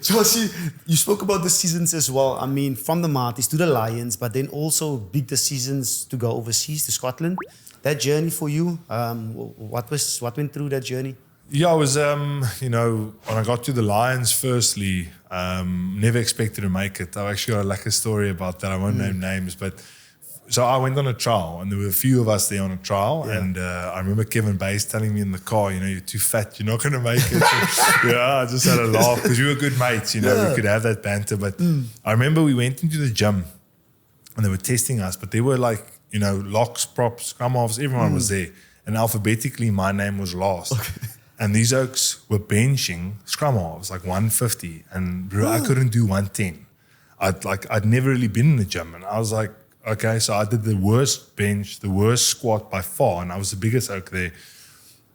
Josie, you spoke about the seasons as well. I mean, from the Marties to the Lions, but then also big decisions to go overseas to Scotland. That journey for you, what went through that journey?
Yeah, I was, you know, when I got to the Lions, firstly, never expected to make it. I've actually got a story about that. I won't name names, but so I went on a trial, and there were a few of us there on a trial. Yeah. And I remember Kevin Bays telling me in the car, you know, you're too fat, you're not going to make it. Yeah, I just had a laugh because we were good mates, you know, we could have that banter. But I remember we went into the gym and they were testing us, but they were like, you know, locks, props, scrum halves, everyone was there. And alphabetically, my name was last. Okay. And these oaks were benching scrum halves, like 150. And bro, I couldn't do 110. I'd never really been in the gym. And I was like, Okay, so I did the worst bench, the worst squat by far, and I was the biggest oak there.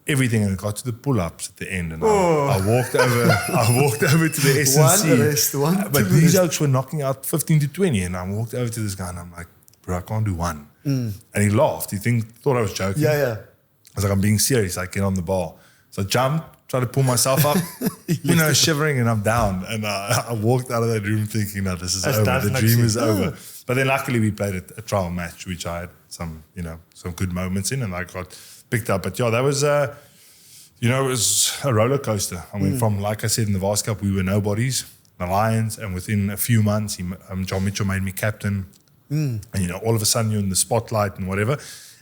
Everything, and it got to the pull-ups at the end, and I walked over. I walked over to the S&C. But these oaks were knocking out 15 to 20, and I walked over to this guy, and I'm like, bro, I can't do one. And he laughed. He thought I was joking.
Yeah.
I was like, I'm being serious. I get on the bar. So I jumped, tried to pull myself up, shivering, and I'm down. And I walked out of that room thinking, no, this is over. The dream is over. But then luckily we played a trial match, which I had some good moments in, and I got picked up. But yeah, that was, it was a roller coaster. I went from, like I said, in the Varsity Cup, we were nobodies, the Lions, and within a few months, John Mitchell made me captain. And, all of a sudden you're in the spotlight and whatever.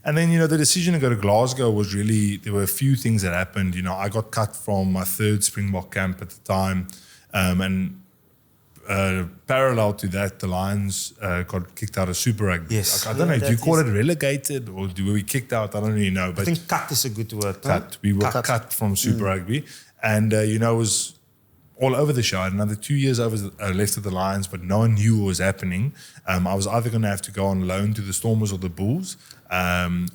And then, the decision to go to Glasgow was really, there were a few things that happened. I got cut from my third Springbok camp at the time. And parallel to that, the Lions got kicked out of Super Rugby.
Yes.
I don't know, do you call it relegated or were we kicked out? I don't really know. But
I think cut is a good word.
Cut. We were cut from Super Rugby. And, it was all over the show. I had another 2 years left of the Lions, but no one knew what was happening. I was either going to have to go on loan to the Stormers or the Bulls,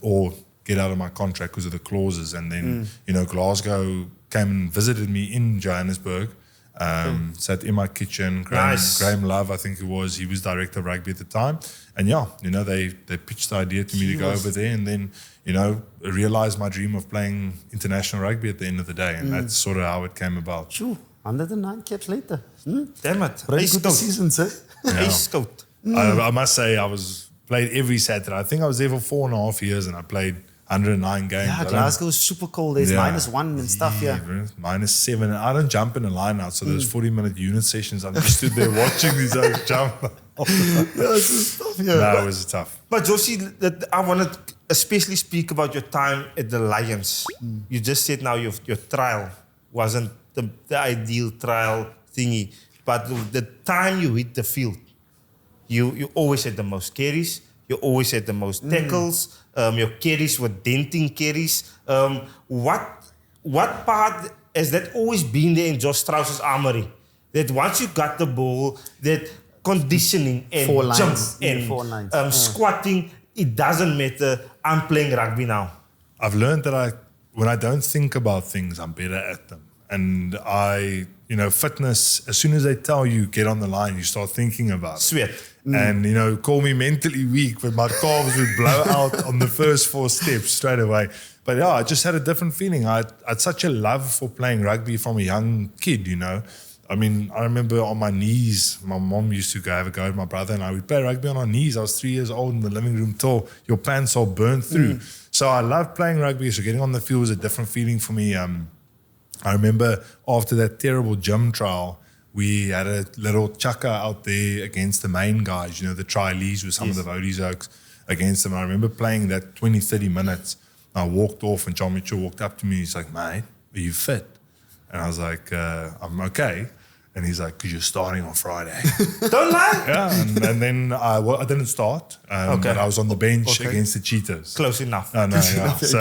or get out of my contract because of the clauses. And then, Glasgow came and visited me in Johannesburg, sat in my kitchen. Graham Love, I think it was, he was director of rugby at the time. And they pitched the idea to me to go over there and then, realize my dream of playing international rugby at the end of the day. And that's sort of how it came about.
Sure. 109 caps later.
Damn it.
Very good seasons, eh?
Ace coat.
I must say, played every Saturday. I think I was there for 4.5 years and I played 109 games.
Yeah, Glasgow is super cold. There's -1 and stuff,
bro, -7. And I don't jump in a line out, so those 40-minute unit sessions, I'm just stood there watching these guys jump.
It's tough,
No, it was tough.
But Josie, I want to especially speak about your time at the Lions. You just said now your trial wasn't the ideal trial thingy, but the time you hit the field, you always had the most carries, you always had the most tackles, your carries were denting carries. What part has that always been there in Josh Strauss's armory? That once you got the ball, that conditioning and jump and squatting, it doesn't matter, I'm playing rugby now.
I've learned that when I don't think about things, I'm better at them. And fitness, as soon as they tell you get on the line, you start thinking about it.
Sweat.
And, call me mentally weak, but my calves would blow out on the first 4 steps straight away. But I just had a different feeling. I had such a love for playing rugby from a young kid, I mean, I remember on my knees, my mom used to have a go at my brother and I would play rugby on our knees. I was 3 years old in the living room till your pants all burnt through. So I loved playing rugby. So getting on the field was a different feeling for me. I remember after that terrible gym trial, we had a little chucker out there against the main guys, the trialees with some of the Vodies Oaks against them. I remember playing that 20, 30 minutes. I walked off and John Mitchell walked up to me. He's like, mate, are you fit? And I was like, I'm okay. And he's like, because you're starting on Friday.
Don't lie.
Yeah, and then I didn't start, but I was on the bench against the Cheetahs.
Close enough.
No, yeah. So,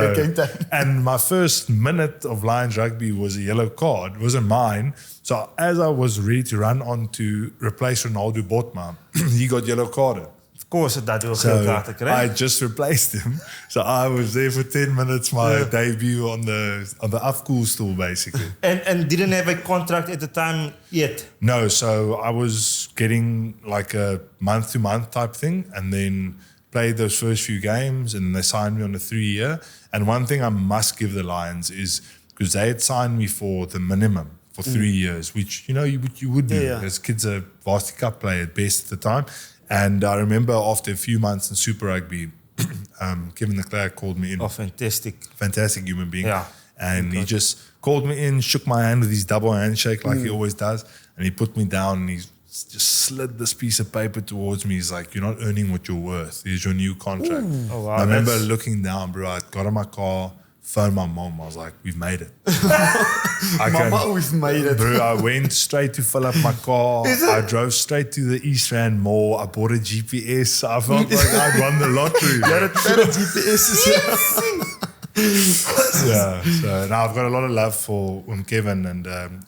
and my first minute of Lions rugby was a yellow card. It wasn't mine. So as I was ready to run on to replace Ronaldo Botma, he got yellow carded.
Of course, that will
I just replaced him. So I was there for 10 minutes, my debut on the afkoel stool, basically.
And didn't have a contract at the time yet?
No, so I was getting like a month-to-month type thing and then played those first few games and they signed me on a 3-year. And one thing I must give the Lions is because they had signed me for the minimum for 3 years, which, you would do as kids, a Varsity Cup player at best at the time. And I remember after a few months in Super Rugby, Kevin de Klerk called me in.
Oh, fantastic.
Fantastic human being.
Yeah.
And he just called me in, shook my hand with his double handshake like he always does. And he put me down and he just slid this piece of paper towards me. He's like, you're not earning what you're worth. Here's your new contract.
Oh, wow,
I remember looking down, bro. I got in my car, phoned my mom. I was like, we've made it.
Mama, we've made it.
Bro, I went straight to fill up my car. I drove straight to the East Rand Mall. I bought a GPS. I felt like I'd won the lottery.
Ja, dat GPS is
Yeah. So now I've got a lot of love for Kevin, and I've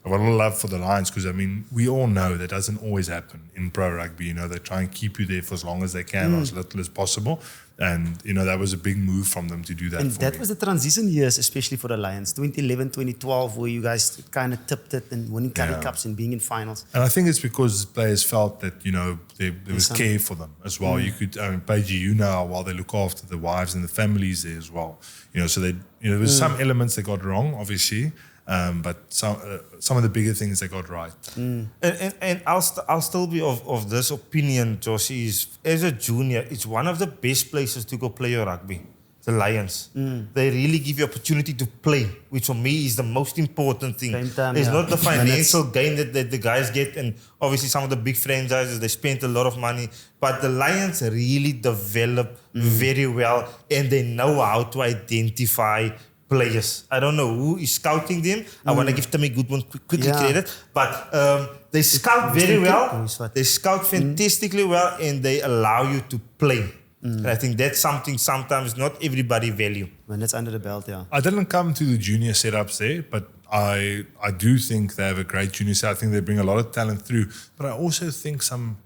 got a lot of love for the Lions, because I mean, we all know that doesn't always happen in pro rugby. They try and keep you there for as long as they can, or as little as possible. And that was a big move from them to do that.
And
for
that
me.
was the transition years, especially for the Lions, 2011, 2012, where you guys kind of tipped it and winning Currie Cups and being in finals.
And I think it's because players felt that, there was care for them as well. You could, Paige, while they look after the wives and the families there as well. So there was some elements they got wrong, obviously, but some of the bigger things they got right.
And I'll still be of this opinion, Josie, is as a junior, it's one of the best places to go play your rugby. The Lions. They really give you opportunity to play, which for me is the most important thing. It's not the financial gain that the guys get, and obviously some of the big franchises, they spend a lot of money, but the Lions really develop very well, and they know how to identify players. I don't know who is scouting them. I want to give Timmy Goodwin quickly credit, but they scout very well. They scout fantastically well, and they allow you to play. And I think that's something sometimes not everybody value.
When it's under the belt, yeah.
I didn't come to the junior setups there, but I do think they have a great junior set. I think they bring a lot of talent through. But I also think some,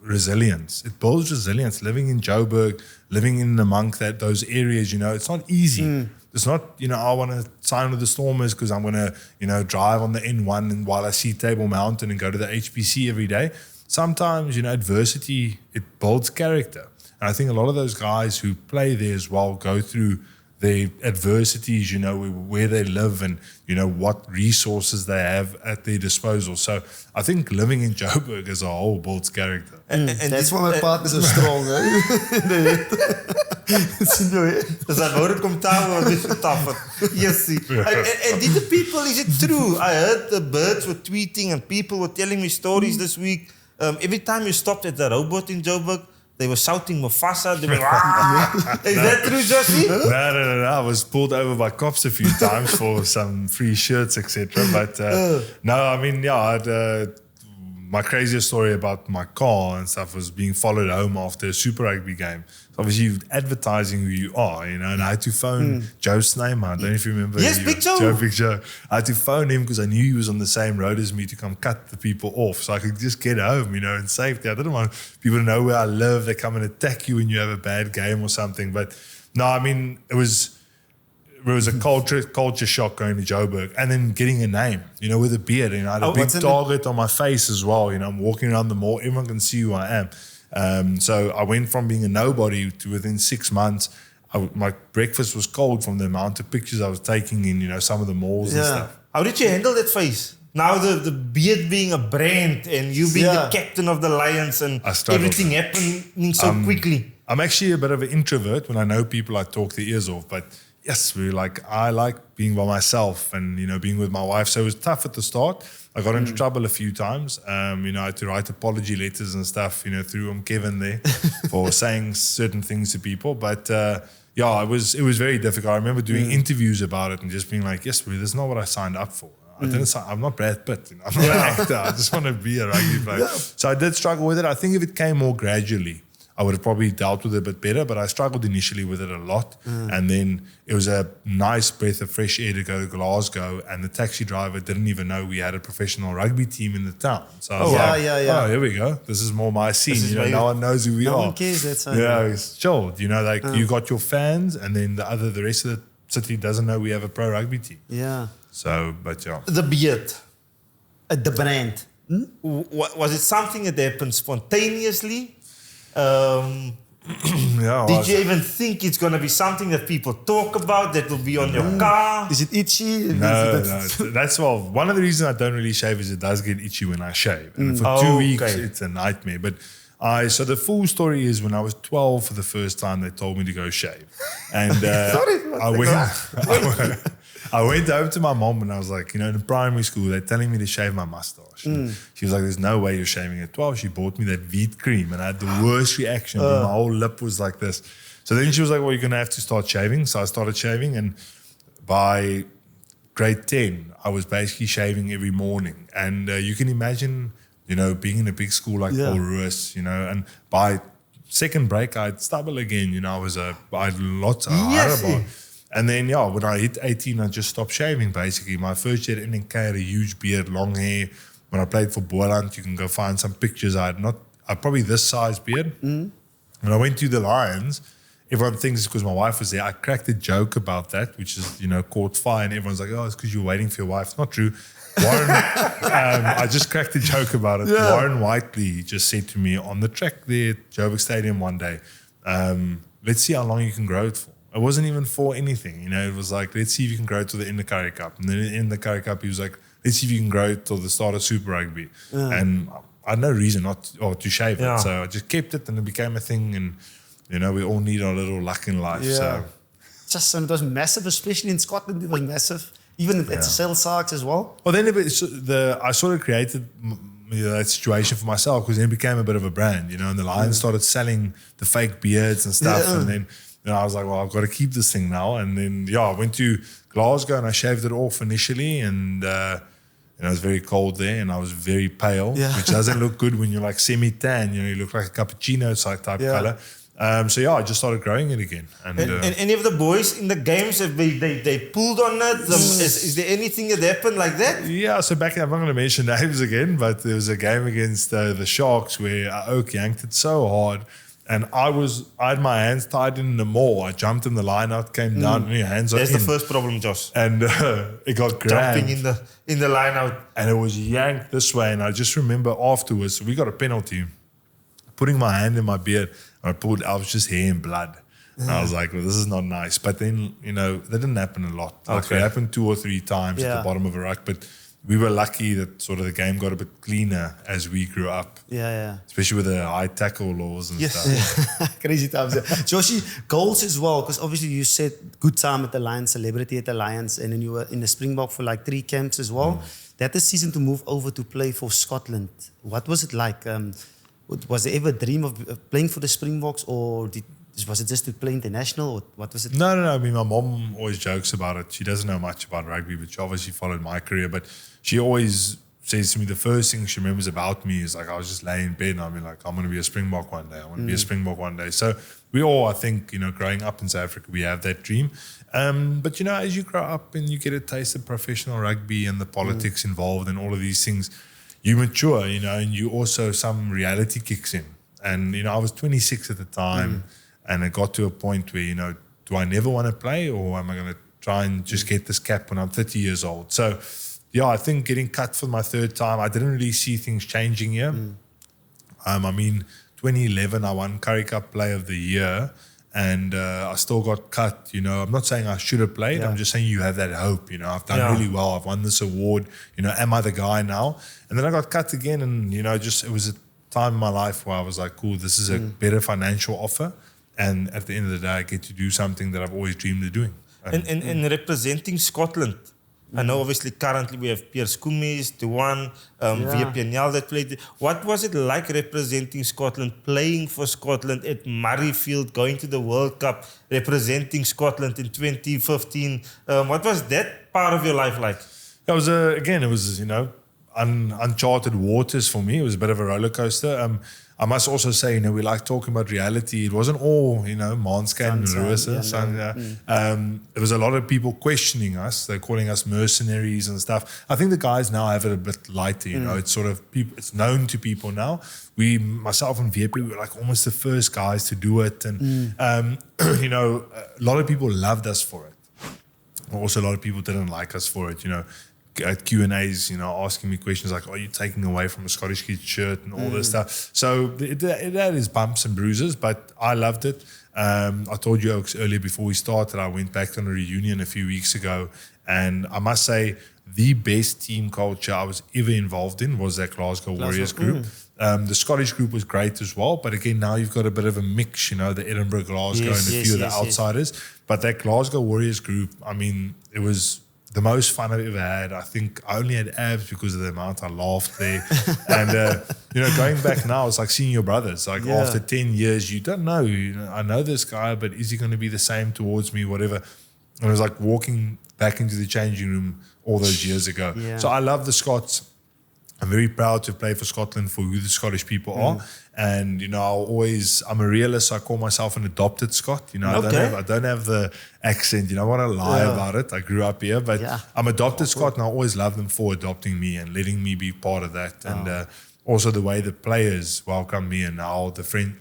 resilience. It builds resilience. Living in Joburg, living in among those areas, it's not easy. It's not, I want to sign with the Stormers because I'm going to, drive on the N1 and while I see Table Mountain and go to the HPC every day. Sometimes, adversity, it builds character. And I think a lot of those guys who play there as well go through their adversities, where they live and, what resources they have at their disposal. So I think living in Joburg as a whole builds character.
And that's why my partners are strong, It's in your head.
Dus dan hoor ik hem daar wel een beetje tougher. Yes. And did the people, is it true? I heard the birds were tweeting and people were telling me stories this week. Every time you stopped at the robot in Joburg, they were shouting Mufasa. They were, Is that true, Josie?
No. I was pulled over by cops a few times for some free shirts, etc. But no, I mean, I had my craziest story about my car and stuff was being followed home after a Super Rugby game. So obviously, you're advertising who you are, and I had to phone Joe Sneyman. I don't know if you remember.
Yes, Big Joe.
Big Joe. I had to phone him because I knew he was on the same road as me to come cut the people off so I could just get home, in safety. I didn't want people to know where I live. They come and attack you when you have a bad game or something. But no, I mean, it was a culture shock going to Joburg and then getting a name, with a beard. I had a big target on my face as well. I'm walking around the mall. Everyone can see who I am. So I went from being a nobody to within 6 months, my breakfast was cold from the amount of pictures I was taking in, some of the malls and stuff.
How did you handle that phase? Now the beard being a brand and you being the captain of the Lions and everything happening so quickly.
I'm actually a bit of an introvert. When I know people, I talk their ears off. But yes, I like being by myself and, being with my wife. So it was tough at the start. I got into trouble a few times. I had to write apology letters and stuff, through Kevin there for saying certain things to people. But it was very difficult. I remember doing interviews about it and just being like, yes, this is not what I signed up for. I'm not Brad Pitt. I'm not an actor. I just want to be a rugby player. So I did struggle with it. I think if it came more gradually, I would have probably dealt with it a bit better, but I struggled initially with it a lot. And then it was a nice breath of fresh air to go to Glasgow, and the taxi driver didn't even know we had a professional rugby team in the town. So I was oh, here we go. This is more my scene. No one knows who we are.
No one cares. That's
it's chilled. You got your fans, and then the rest of the city doesn't know we have a pro rugby team.
Yeah.
So, but
The beard.
The brand.
Was it something that happened spontaneously? Did you even think it's going to be something that people talk about that will be on your car?
Is it itchy?
No. That's one of the reasons I don't really shave is it does get itchy when I shave. And for 2 weeks, it's a nightmare. But so the full story is when I was 12 for the first time, they told me to go shave. And I went home to my mom and I was like, in primary school, they're telling me to shave my mustache. She was like, there's no way you're shaving at 12. She bought me that wheat cream and I had the worst reaction. My whole lip was like this. So then she was like, well, you're going to have to start shaving. So I started shaving, and by grade 10, I was basically shaving every morning. And you can imagine, being in a big school like Paul Ruiz, and by second break, I had stubble again. You know, I had lots of hara. And then, when I hit 18, I just stopped shaving, basically. My first year at NNK, I had a huge beard, long hair. When I played for Boland, you can go find some pictures. I had probably this size beard. When I went to the Lions, everyone thinks because my wife was there. I cracked a joke about that, which is, caught fire. And everyone's like, oh, it's because you're waiting for your wife. It's not true. Warren, I just cracked a joke about it. Yeah. Warren Whiteley just said to me on the track there at Joburg Stadium one day, let's see how long you can grow it for. It wasn't even for anything, it was like, let's see if you can grow it to the end of the Currie Cup. And then in the Currie Cup, he was like, let's see if you can grow it till the start of Super Rugby. And I had no reason not to shave it. So I just kept it and it became a thing. And, we all need our little luck in life. So.
It was massive, especially in Scotland, it was massive. Even at the Cell Sarks as well.
Well, then I sort of created that situation for myself because then it became a bit of a brand, and the Lions started selling the fake beards and stuff. And then I was like, well, I've got to keep this thing now. And then, I went to Glasgow and I shaved it off initially. And it was very cold there and I was very pale, which doesn't look good when you're like semi-tan. You look like a cappuccino type color. I just started growing it again. And
any of the boys in the games, they pulled on it? Is there anything that happened like that?
Yeah, so back then, I'm not going to mention names again, but there was a game against the Sharks where Oak yanked it so hard. And I had my hands tied in the maul. I jumped in the line out, came down, and your hands are
That's the first problem, Josh.
And it got grabbed.
Jumping in the line out.
And it was yanked this way. And I just remember afterwards, we got a penalty. Putting my hand in my beard, I was just hair and blood. And I was like, well, this is not nice. But then, that didn't happen a lot. It happened 2 or 3 times at the bottom of a ruck. But we were lucky that sort of the game got a bit cleaner as we grew up. Especially with the high tackle laws and stuff.
Crazy times. Joshi, goals as well, because obviously you said good time at the Lions, celebrity at the Lions, and then you were in the Springbok for like 3 camps as well. That the season to move over to play for Scotland. What was it like? Was there ever a dream of playing for the Springboks, or was it just to play international, or what was it?
No. I mean, my mom always jokes about it. She doesn't know much about rugby, but she obviously followed my career. But she always says to me, the first thing she remembers about me is like, I was just laying in bed and I'll be like, I'm going to be a Springbok one day. I want to be a Springbok one day. So we all, I think, growing up in South Africa, we have that dream. But, as you grow up and you get a taste of professional rugby and the politics involved and all of these things, you mature, and you also, some reality kicks in. And, I was 26 at the time and it got to a point where, do I never want to play, or am I going to try and just get this cap when I'm 30 years old? So, I think getting cut for my 3rd time, I didn't really see things changing here. 2011, I won Currie Cup Player of the Year. And I still got cut, I'm not saying I should have played. I'm just saying you have that hope, I've done really well. I've won this award. Am I the guy now? And then I got cut again. And, it was a time in my life where I was like, cool, this is a better financial offer. And at the end of the day, I get to do something that I've always dreamed of doing.
And representing Scotland. I know obviously currently we have Piers Kumis, Dewan, VPNL that played. What was it like representing Scotland, playing for Scotland at Murrayfield, going to the World Cup, representing Scotland in 2015? What was that part of your life like?
It was, uncharted waters for me. It was a bit of a roller coaster. I must also say, we like talking about reality. It wasn't all, Manscan and Ruisse. There was a lot of people questioning us. They're calling us mercenaries and stuff. I think the guys now have it a bit lighter, It's sort of, it's known to people now. Myself and VP, we were like almost the first guys to do it. And, a lot of people loved us for it. Also, a lot of people didn't like us for it, at Q&As, asking me questions like, are you taking away from a Scottish kid's shirt and all this stuff. So that is bumps and bruises, but I loved it. I told you earlier before we started, I went back on a reunion a few weeks ago, and I must say the best team culture I was ever involved in was that Glasgow Warriors group. The Scottish group was great as well, but again, now you've got a bit of a mix, the Edinburgh, Glasgow, and a few of the outsiders. But that Glasgow Warriors group, it was the most fun I've ever had. I think I only had abs because of the amount I laughed there. And, going back now, it's like seeing your brothers. Like after 10 years, you don't know. I know this guy, but is he going to be the same towards me, whatever. And it was like walking back into the changing room all those years ago. So I love the Scots. I'm very proud to play for Scotland for who the Scottish people are. And, you know, I'm a realist, so I call myself an adopted Scot. You know, I don't have the accent. You know, I want to lie about it. I grew up here, but I'm adopted Scot, and I always love them for adopting me and letting me be part of that. And also the way the players welcome me and how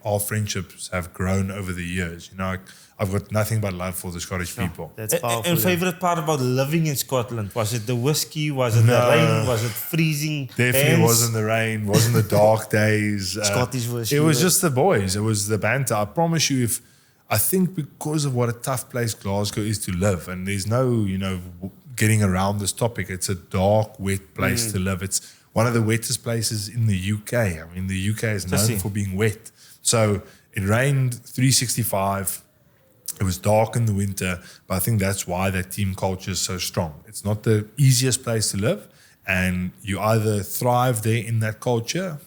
our friendships have grown over the years. You know, I've got nothing but love for the Scottish people.
That's powerful.
And favorite part about living in Scotland? Was it the whiskey? Was it the rain? Was it freezing?
Definitely wasn't the rain. Wasn't the dark days.
Scottish whiskey.
It was just the boys. It was the banter. I promise you, I think because of what a tough place Glasgow is to live, and there's no, you know, getting around this topic. It's a dark, wet place to live. It's one of the wettest places in the UK. I mean, the UK is known for being wet. So it rained 365. It was dark in the winter, but I think that's why that team culture is so strong. It's not the easiest place to live, and you either thrive there in that culture,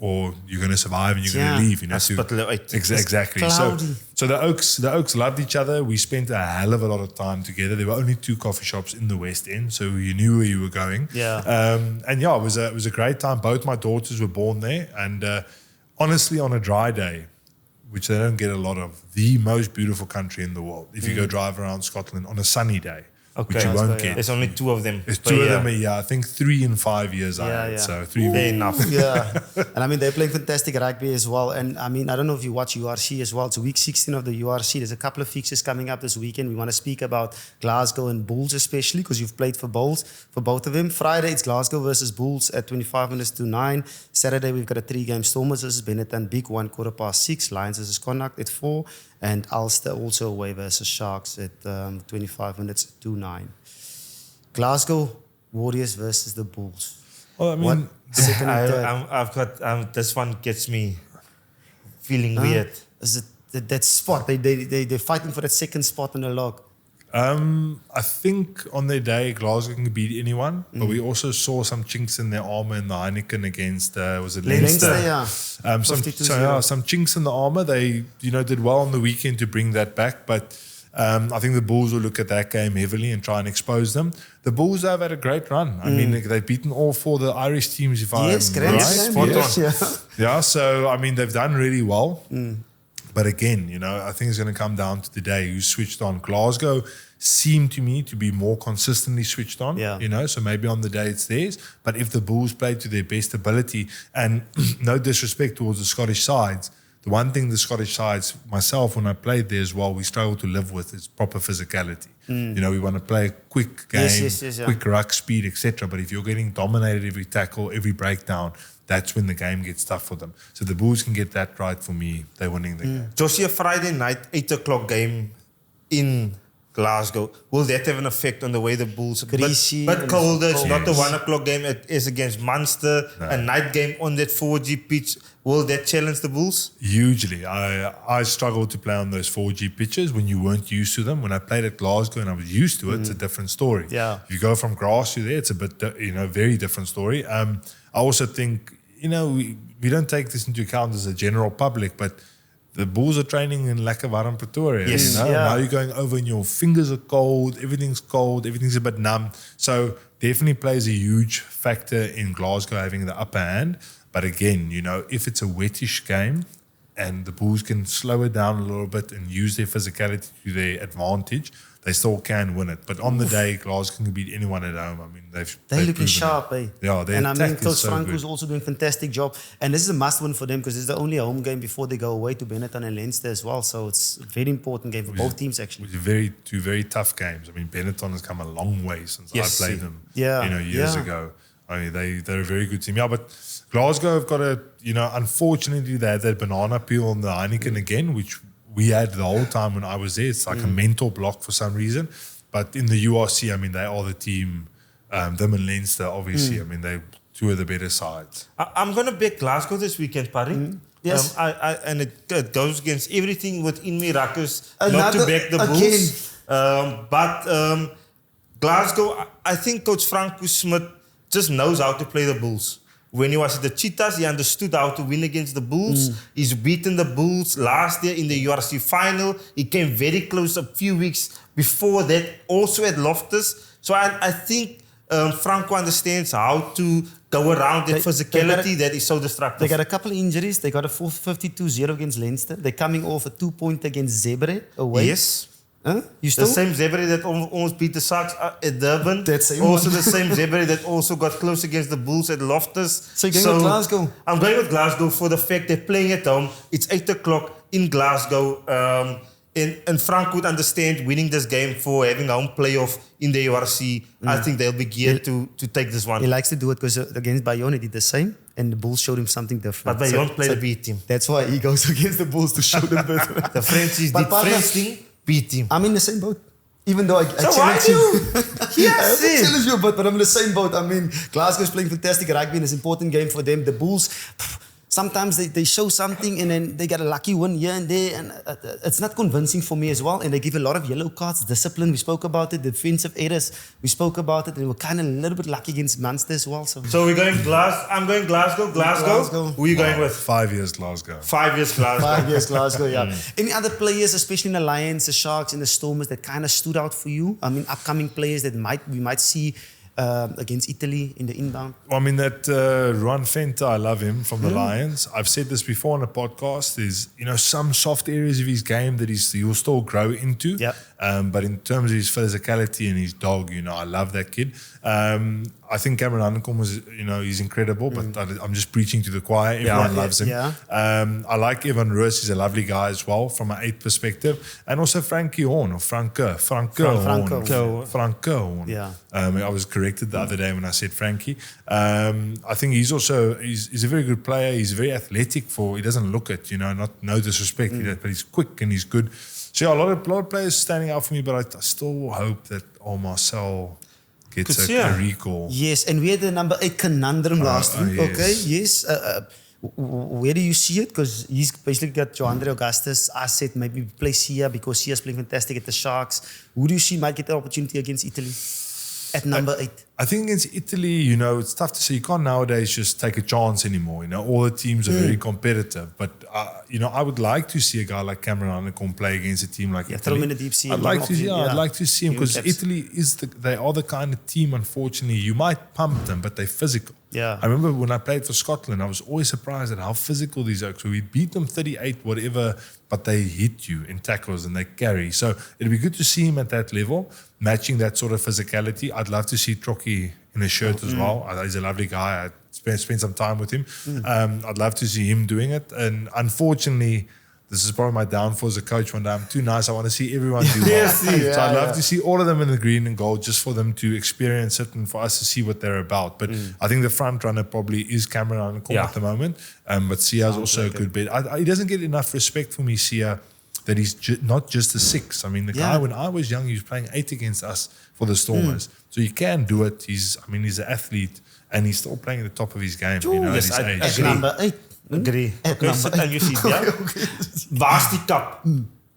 or you're going to survive and you're going to leave. You know, exactly. So the Oaks loved each other. We spent a hell of a lot of time together. There were only 2 coffee shops in the West End, so you knew where you were going. And it was a great time. Both my daughters were born there, and honestly, on a dry day, which they don't get a lot of, the most beautiful country in the world. If you go drive around Scotland on a sunny day, which you won't get.
There's only 2 of them.
There's 2 of them a year. I think 3 in 5 years. So 3
Fair enough.
And I mean, they're playing fantastic rugby as well. And I mean, I don't know if you watch URC as well. It's week 16 of the URC. There's a couple of fixtures coming up this weekend. We want to speak about Glasgow and Bulls especially, because you've played for both of them. Friday, it's Glasgow versus Bulls at 25 minutes to 9. Saturday, we've got a 3-game Stormers versus Benetton Big, 6:15. Lions versus Connacht at 4. And Ulster also away versus Sharks at 25 minutes to 9. Glasgow Warriors versus the Bulls.
Well, I mean,
I've got this one gets me feeling weird.
Is it that spot? They're fighting for that second spot in the log.
I think on their day, Glasgow can beat anyone, but we also saw some chinks in their armour in the Heineken against was it Leinster? Some chinks in the armour. They did well on the weekend to bring that back, but I think the Bulls will look at that game heavily and try and expose them. The Bulls have had a great run. I mean, they've beaten all 4 the Irish teams, if I'm right. So I mean, they've done really well. But again, I think it's going to come down to the day who switched on. Glasgow seemed to me to be more consistently switched on, so maybe on the day it's theirs. But if the Bulls play to their best ability, and no disrespect towards the Scottish sides, the one thing the Scottish sides, myself, when I played there as well, we struggle to live with is proper physicality. We want to play a quick game, quick ruck speed, etc. But if you're getting dominated every tackle, every breakdown, that's when the game gets tough for them. So the Bulls can get that right for me. They're winning the game.
Josie, a Friday night, 8 o'clock game in Glasgow. Will that have an effect on the way the Bulls... But colder, it's not the 1 o'clock game. It is against Munster, a night game on that 4G pitch. Will that challenge the Bulls?
Hugely. I struggled to play on those 4G pitches when you weren't used to them. When I played at Glasgow and I was used to it, it's a different story.
Yeah.
If you go from grass to there, it's a bit, very different story. I also think, we don't take this into account as a general public, but the Bulls are training in Lekker and Pretoria. Now you're going over and your fingers are cold, everything's a bit numb. So definitely plays a huge factor in Glasgow having the upper hand. But again, if it's a wettish game and the Bulls can slow it down a little bit and use their physicality to their advantage, they still can win it. But on the day, Glasgow can beat anyone at home. I mean, they're looking
sharp, eh?
Yeah,
and I mean, Coach Franco's also doing a fantastic job. And this is a must-win for them because it's the only home game before they go away to Benetton and Leinster as well. So it's a very important game for both teams, actually.
Two very tough games. I mean, Benetton has come a long way since I played them, years ago. I mean, they're a very good team. Yeah, but Glasgow have got unfortunately, they had that banana peel on the Heineken again, which we had the whole time when I was there. It's like a mental block for some reason. But in the URC, I mean, they are the team. Them and Leinster, obviously. I mean, they're 2 of the better sides.
I'm going to back Glasgow this weekend, Parry.
Yes.
And it goes against everything within me, Ruckers, not to back the Bulls. But Glasgow, I think Coach Franco Smith just knows how to play the Bulls. When he was at the Cheetahs, he understood how to win against the Bulls. He's beaten the Bulls last year in the URC final. He came very close a few weeks before that, also at Loftus. So I think Franco understands how to go around that physicality that is so destructive.
They got a couple of injuries. They got a 52-0 against Leinster. They're coming off a 2-point against Zebre away.
Yes.
Huh? You
The
still?
same Zebre that almost beat the Sharks at Durban.
That same
also
one.
the same Zebre that also got close against the Bulls at Loftus.
So you're going with Glasgow?
I'm going with Glasgow for the fact they're playing at home. It's 8 o'clock in Glasgow. And Frank would understand winning this game for having a home playoff in the URC. I think they'll be geared to take this one.
He likes to do it because against Bayonne he did the same, and the Bulls showed him something different.
But Bayonne played a B team.
That's why he goes against the Bulls to show them different.
The Frenchies
But
did
partner,
French thing, B team.
I'm in the same boat. Even though I
So why
challenge
do
you.
Yes,
I challenge you, but I'm in the same boat. I mean, Glasgow's playing fantastic rugby and it's an important game for them. The Bulls, sometimes they show something and then they get a lucky win here and there, and it's not convincing for me as well. And they give a lot of yellow cards, discipline, we spoke about it, defensive errors, we spoke about it, and we're kind of a little bit lucky against Munster as well.
So we're going I'm going Glasgow.
Glasgow.
Who are you going with?
5 years Glasgow.
5 years Glasgow.
5 years Glasgow, yeah. Any other players, especially in the Lions, the Sharks, and the Stormers, that kind of stood out for you? I mean, upcoming players that we might see against Italy in the inbound?
Well, I mean, that Ruan Fenta, I love him from the Lions. I've said this before on a podcast. There's, some soft areas of his game that he'll still grow into.
Yep.
But in terms of his physicality and his dog, I love that kid. I think Cameron Hanekom was, he's incredible, but I'm just preaching to the choir. Everyone loves him.
Yeah.
I like Evan Roos. He's a lovely guy as well from an 8 perspective. And also Frankie Horn or Franco Horn.
Yeah.
I was corrected the other day when I said Frankie. I think he's a very good player. He's very athletic he doesn't look it, no disrespect, but he's quick and he's good. So yeah, a lot of players standing out for me, but I still hope that Marcel gets a recall.
Yes, and we had the number 8 conundrum last week.
Yes.
Okay, yes. Where do you see it? Because he's basically got Joandre Augustus. I said maybe play Sia because Sia's playing fantastic at the Sharks. Who do you see might get the opportunity against Italy at number 8?
I think against Italy, it's tough to say. You can't nowadays just take a chance anymore. All the teams are very competitive. But, I would like to see a guy like Cameron Hanekom play against a team like Italy.
Throw him in the deep sea.
I'd like to see him because Italy they are the kind of team, unfortunately, you might pump them, but they're physical.
Yeah.
I remember when I played for Scotland, I was always surprised at how physical these are. So we beat them 38, whatever, but they hit you in tackles and they carry. So it'd be good to see him at that level, matching that sort of physicality. I'd love to see Trocky in a shirt as well. He's a lovely guy. I spent some time with him. I'd love to see him doing it. And unfortunately, this is probably my downfall as a coach one day. I'm too nice. I want to see everyone do well. So I'd love to see all of them in the green and gold just for them to experience it and for us to see what they're about. But I think the front runner probably is Cameron Hanekom at the moment. But Sia's also a good bet. He doesn't get enough respect for me, Sia, that he's not just a 6. I mean, the guy, when I was young, he was playing 8 against us for the Stormers. So he can do it. He's an athlete and he's still playing at the top of his game. At his age.
At number 8.
Agree. Okay, sit and you see Varsity Cup.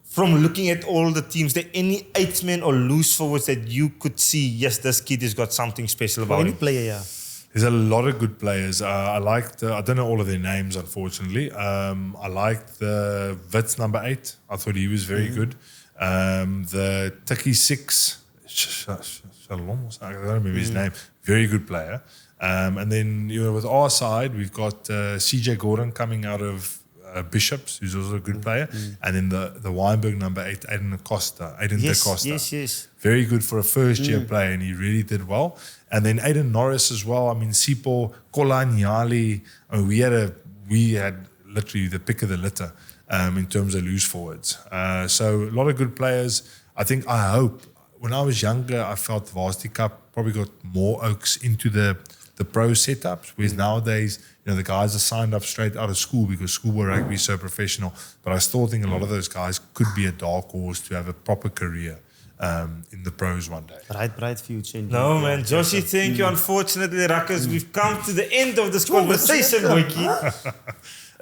From looking at all the teams, there any 8-man or loose forwards that you could see, yes, this kid has got something special about
Any
him?
player, yeah.
There's a lot of good players. I don't know all of their names, unfortunately. I liked the Wits number 8. I thought he was very good. The Tiki 6, Shalom, I don't remember his name. Very good player. And then with our side, we've got CJ Gordon coming out of Bishops, who's also a good player. And then the Weinberg number 8, Aiden Acosta.
Yes.
Very good for a first-year player, and he really did well. And then Aiden Norris as well. I mean, Sipo, Kolanyali. I mean, we had literally the pick of the litter in terms of loose forwards. So a lot of good players. I hope. When I was younger, I felt the Varsity Cup probably got more Oaks into the pro setups, whereas nowadays, the guys are signed up straight out of school because schoolboy rugby is so professional. But I still think a lot of those guys could be a dark horse to have a proper career in the pros one day.
Bright future.
No, man. Joshi, thank you. Unfortunately, Ruckers, we've come to the end of this conversation, Boykie.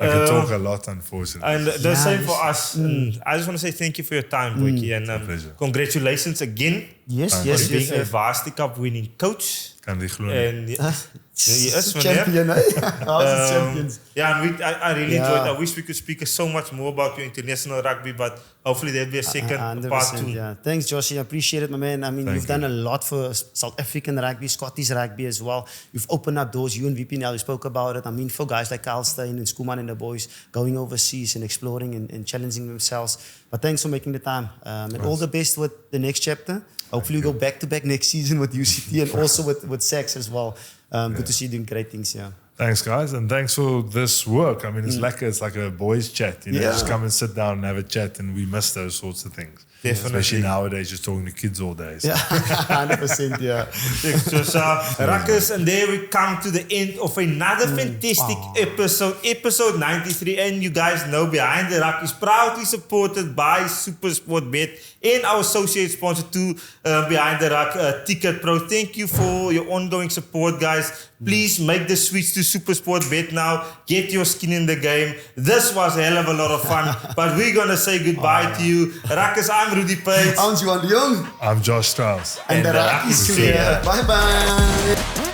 I can talk a lot, unfortunately.
And the same for us. I just want to say thank you for your time, Boykie. And
pleasure.
Congratulations again
Yes.
for being a Varsity Cup winning coach.
Kan die glo nie.
And He is, man,
champion, eh? How's the champions?
Yeah, and I really enjoyed it. I wish we could speak so much more about your international rugby, but hopefully there'll be a second part 2.
Yeah. Thanks, Joshi. I appreciate it, my man. I mean, you've done a lot for South African rugby, Scottish rugby as well. You've opened up doors. You and VPNL, you spoke about it. I mean, for guys like Carl Steyn and Skuman and the boys going overseas and exploring and challenging themselves. But thanks for making the time. And all the best with the next chapter. Hopefully we go back-to-back next season with UCT and also with Sax as well. Good to see you doing great things, yeah.
Thanks, guys, and thanks for this work. I mean, it's it's like a boys' chat. You know, just come and sit down and have a chat, and we miss those sorts of things.
Definitely.
Especially nowadays, just talking to kids all day. So.
Yeah, 100%, yeah.
Thanks, Ruckers, and there we come to the end of another fantastic episode 93. And you guys know Behind the Ruck is proudly supported by SuperSportBet and our associate sponsor to Behind the Ruck, Ticket Pro. Thank you for your ongoing support, guys. Please make the switch to SuperSportBet now. Get your skin in the game. This was a hell of a lot of fun, but we're going to say goodbye to you. Ruckers, I'm Rudy Page.
I'm Juan de Jong.
I'm Josh Strauss.
And the Ruck is clear. Bye-bye.